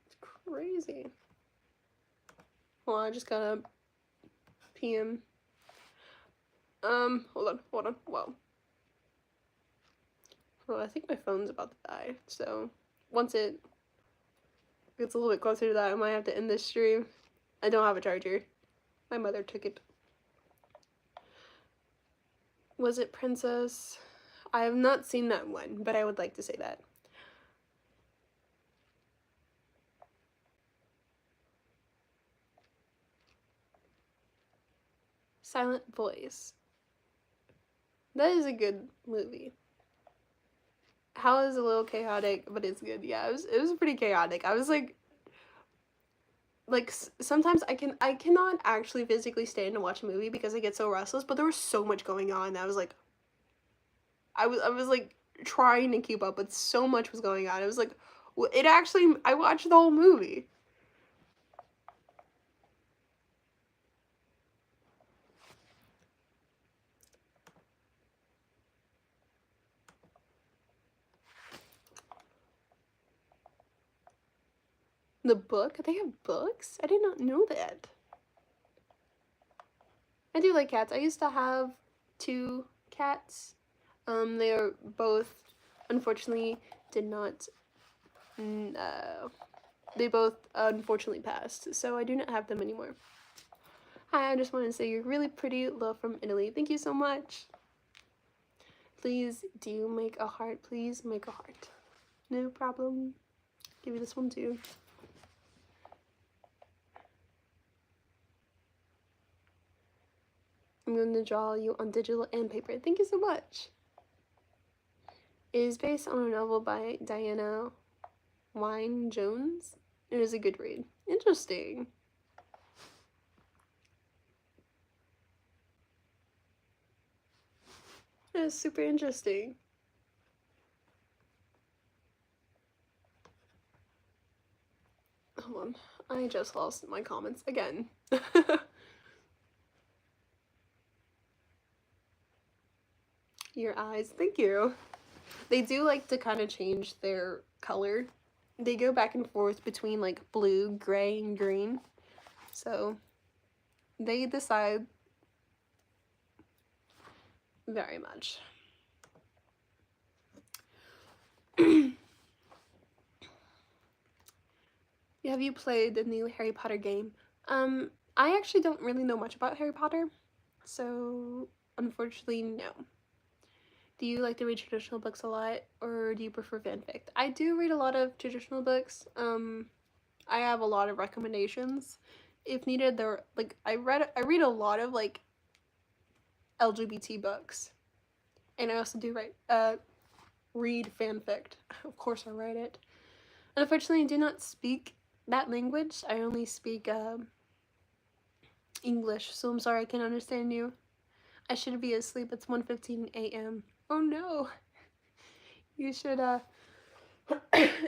It's crazy. Well, I just got a PM. Hold on. Whoa. Well, I think my phone's about to die, so once it gets a little bit closer to that, I might have to end this stream. I don't have a charger. My mother took it. Was it Princess? I have not seen that one, but I would like to say that. Silent Voice. That is a good movie. How is a little chaotic, but it's good. Yeah, it was pretty chaotic. I was like sometimes I cannot actually physically stand and watch a movie because I get so restless, but there was so much going on that I was like I was like trying to keep up, but so much was going on. It was like I watched the whole movie. The book? They have books? I did not know that. I do like cats. I used to have 2 cats. They are both, unfortunately, did not No. They both unfortunately passed, so I do not have them anymore. Hi, I just wanted to say you're really pretty, love from Italy. Thank you so much. Please do make a heart. Please make a heart. No problem. Give you this one too. I'm going to draw you on digital and paper. Thank you so much. It is based on a novel by Diana Wynne Jones. It is a good read. Interesting. That is super interesting. Hold on. I just lost my comments again. Your eyes. Thank you. They do like to kind of change their color. They go back and forth between like blue, gray, and green. So they decide very much. Have you played the new Harry Potter game? I actually don't really know much about Harry Potter, so unfortunately, no. Do you like to read traditional books a lot, or do you prefer fanfic? I do read a lot of traditional books. I have a lot of recommendations. If needed, there like I read a lot of like LGBT books, and I also do read fanfic. Of course, I write it. Unfortunately, I do not speak that language. I only speak English, so I'm sorry I can't understand you. I should be asleep. It's 1:15 a.m. Oh no. You should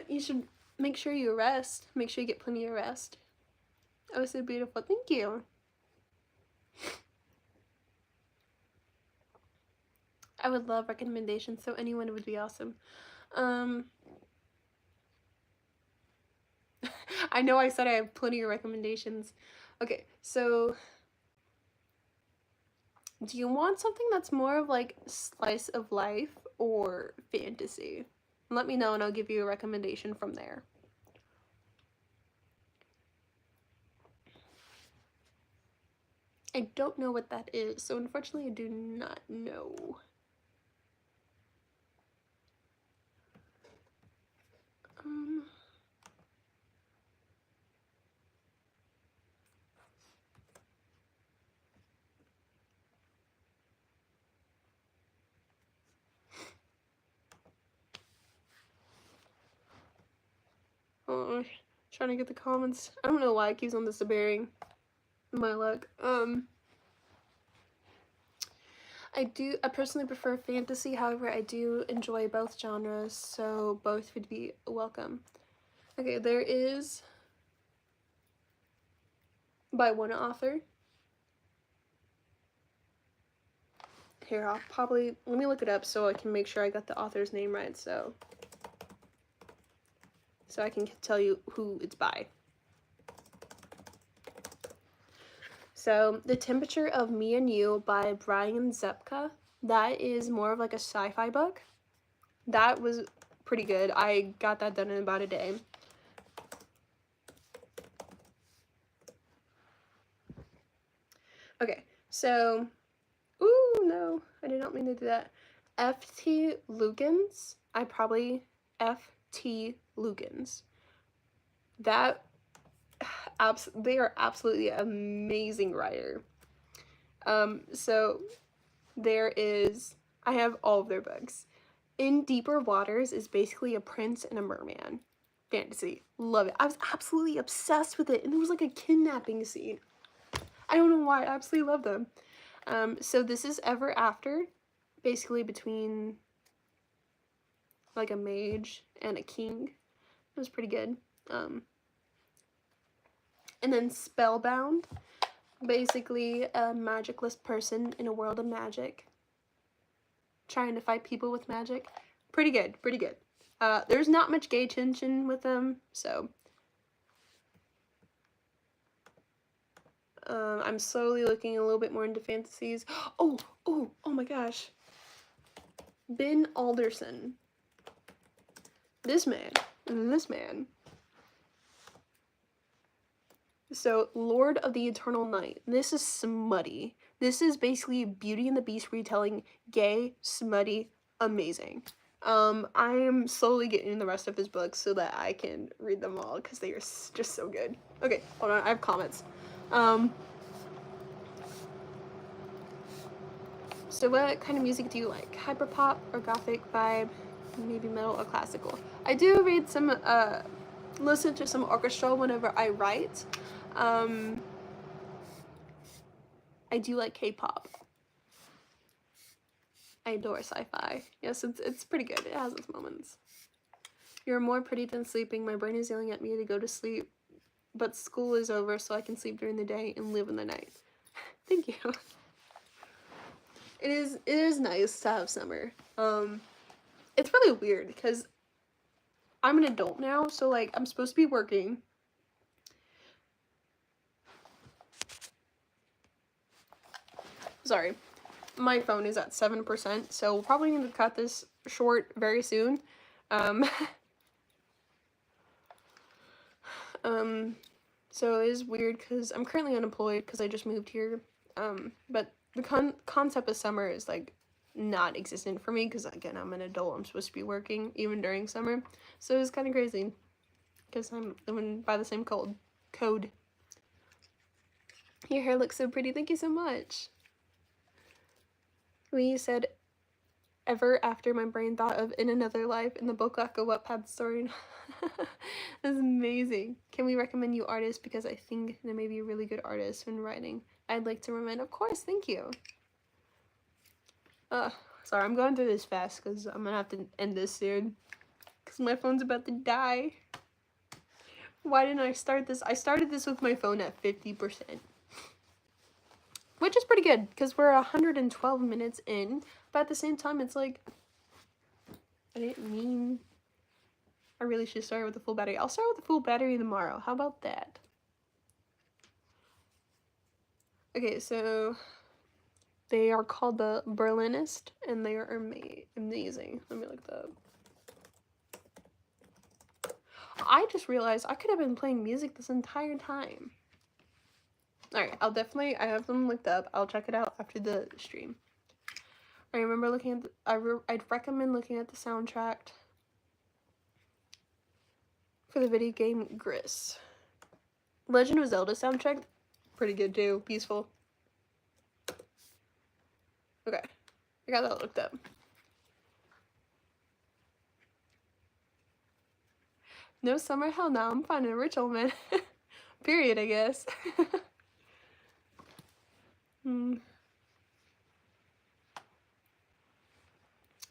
you should make sure you rest. Make sure you get plenty of rest. Oh, so beautiful. Thank you. I would love recommendations, so anyone would be awesome. I know I said I have plenty of recommendations. Okay, so do you want something that's more of like slice of life or fantasy? Let me know and I'll give you a recommendation from there. I don't know what that is, so unfortunately I do not know. Oh, trying to get the comments. I don't know why it keeps on disappearing. My luck. I personally prefer fantasy, however, I do enjoy both genres, so both would be welcome. Okay, there is by one author. Here, I'll probably, let me look it up so I can make sure I got the author's name right, so I can tell you who it's by. So, The Temperature of Me and You by Brian Zepka. That is more of like a sci-fi book. That was pretty good. I got that done in about a day. Okay, so, ooh, no, I did not mean to do that. F.T. Lukens. F.T. Lukens. That, they are absolutely amazing writer. So there is, I have all of their books. In Deeper Waters is basically a prince and a merman. Fantasy. Love it. I was absolutely obsessed with it, and there was like a kidnapping scene. I don't know why. I absolutely love them. So this is Ever After, basically between like a mage and a king. It was pretty good. And then Spellbound, basically a magicless person in a world of magic, trying to fight people with magic. Pretty good, pretty good. There's not much gay tension with them, so I'm slowly looking a little bit more into fantasies. Oh my gosh. Ben Alderson. This man this man. So, Lord of the Eternal Night. This is smutty. This is basically Beauty and the Beast retelling, gay, smutty, amazing. I am slowly getting the rest of his books so that I can read them all because they are just so good. Okay, hold on, I have comments. So what kind of music do you like? Hyperpop or gothic vibe? Maybe metal or classical? I do read some, listen to some orchestral whenever I write. I do like K-pop. I adore sci-fi. Yes, it's pretty good. It has its moments. You're more pretty than sleeping. My brain is yelling at me to go to sleep, but school is over so I can sleep during the day and live in the night. Thank you. It is nice to have summer. It's really weird because I'm an adult now, so like I'm supposed to be working. Sorry. My phone is at 7%, so we'll probably need to cut this short very soon. So it is weird because I'm currently unemployed because I just moved here. But the concept of summer is like not existent for me because again, I'm an adult. I'm supposed to be working even during summer. So it's kind of crazy because I'm living by the same code. Your hair looks so pretty. Thank you so much. When you said ever after, my brain thought of In Another Life in the book like a Wattpad story. That's amazing. Can we recommend you artists? Because I think there may be a really good artist when writing. I'd like to recommend. Of course, thank you. Sorry, I'm going through this fast because I'm gonna have to end this soon. Because my phone's about to die. Why didn't I start this? I started this with my phone at 50%. Which is pretty good, because we're 112 minutes in. But at the same time, it's like, I didn't mean I really should start with a full battery. I'll start with a full battery tomorrow. How about that? Okay, so they are called the Berlinist, and they are amazing. Let me look that up. I just realized I could have been playing music this entire time. Alright, I have them looked up. I'll check it out after the stream. I remember looking at I'd recommend looking at the soundtrack for the video game Gris. Legend of Zelda soundtrack, pretty good too. Peaceful. Okay, I got that looked up. No summer? Hell no, I'm finding a rich old man. Period, I guess.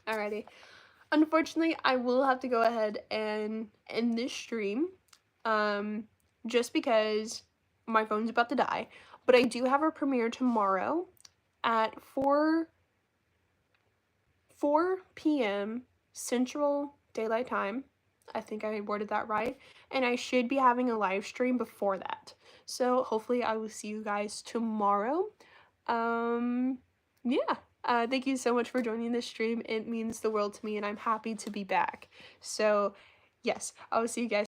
Alrighty. Unfortunately, I will have to go ahead and end this stream. Just because my phone's about to die. But I do have a premiere tomorrow at 4 p.m. Central Daylight Time. I think I worded that right. And I should be having a live stream before that. So hopefully I will see you guys tomorrow. Yeah. Thank you so much for joining this stream. It means the world to me and I'm happy to be back. So yes, I will see you guys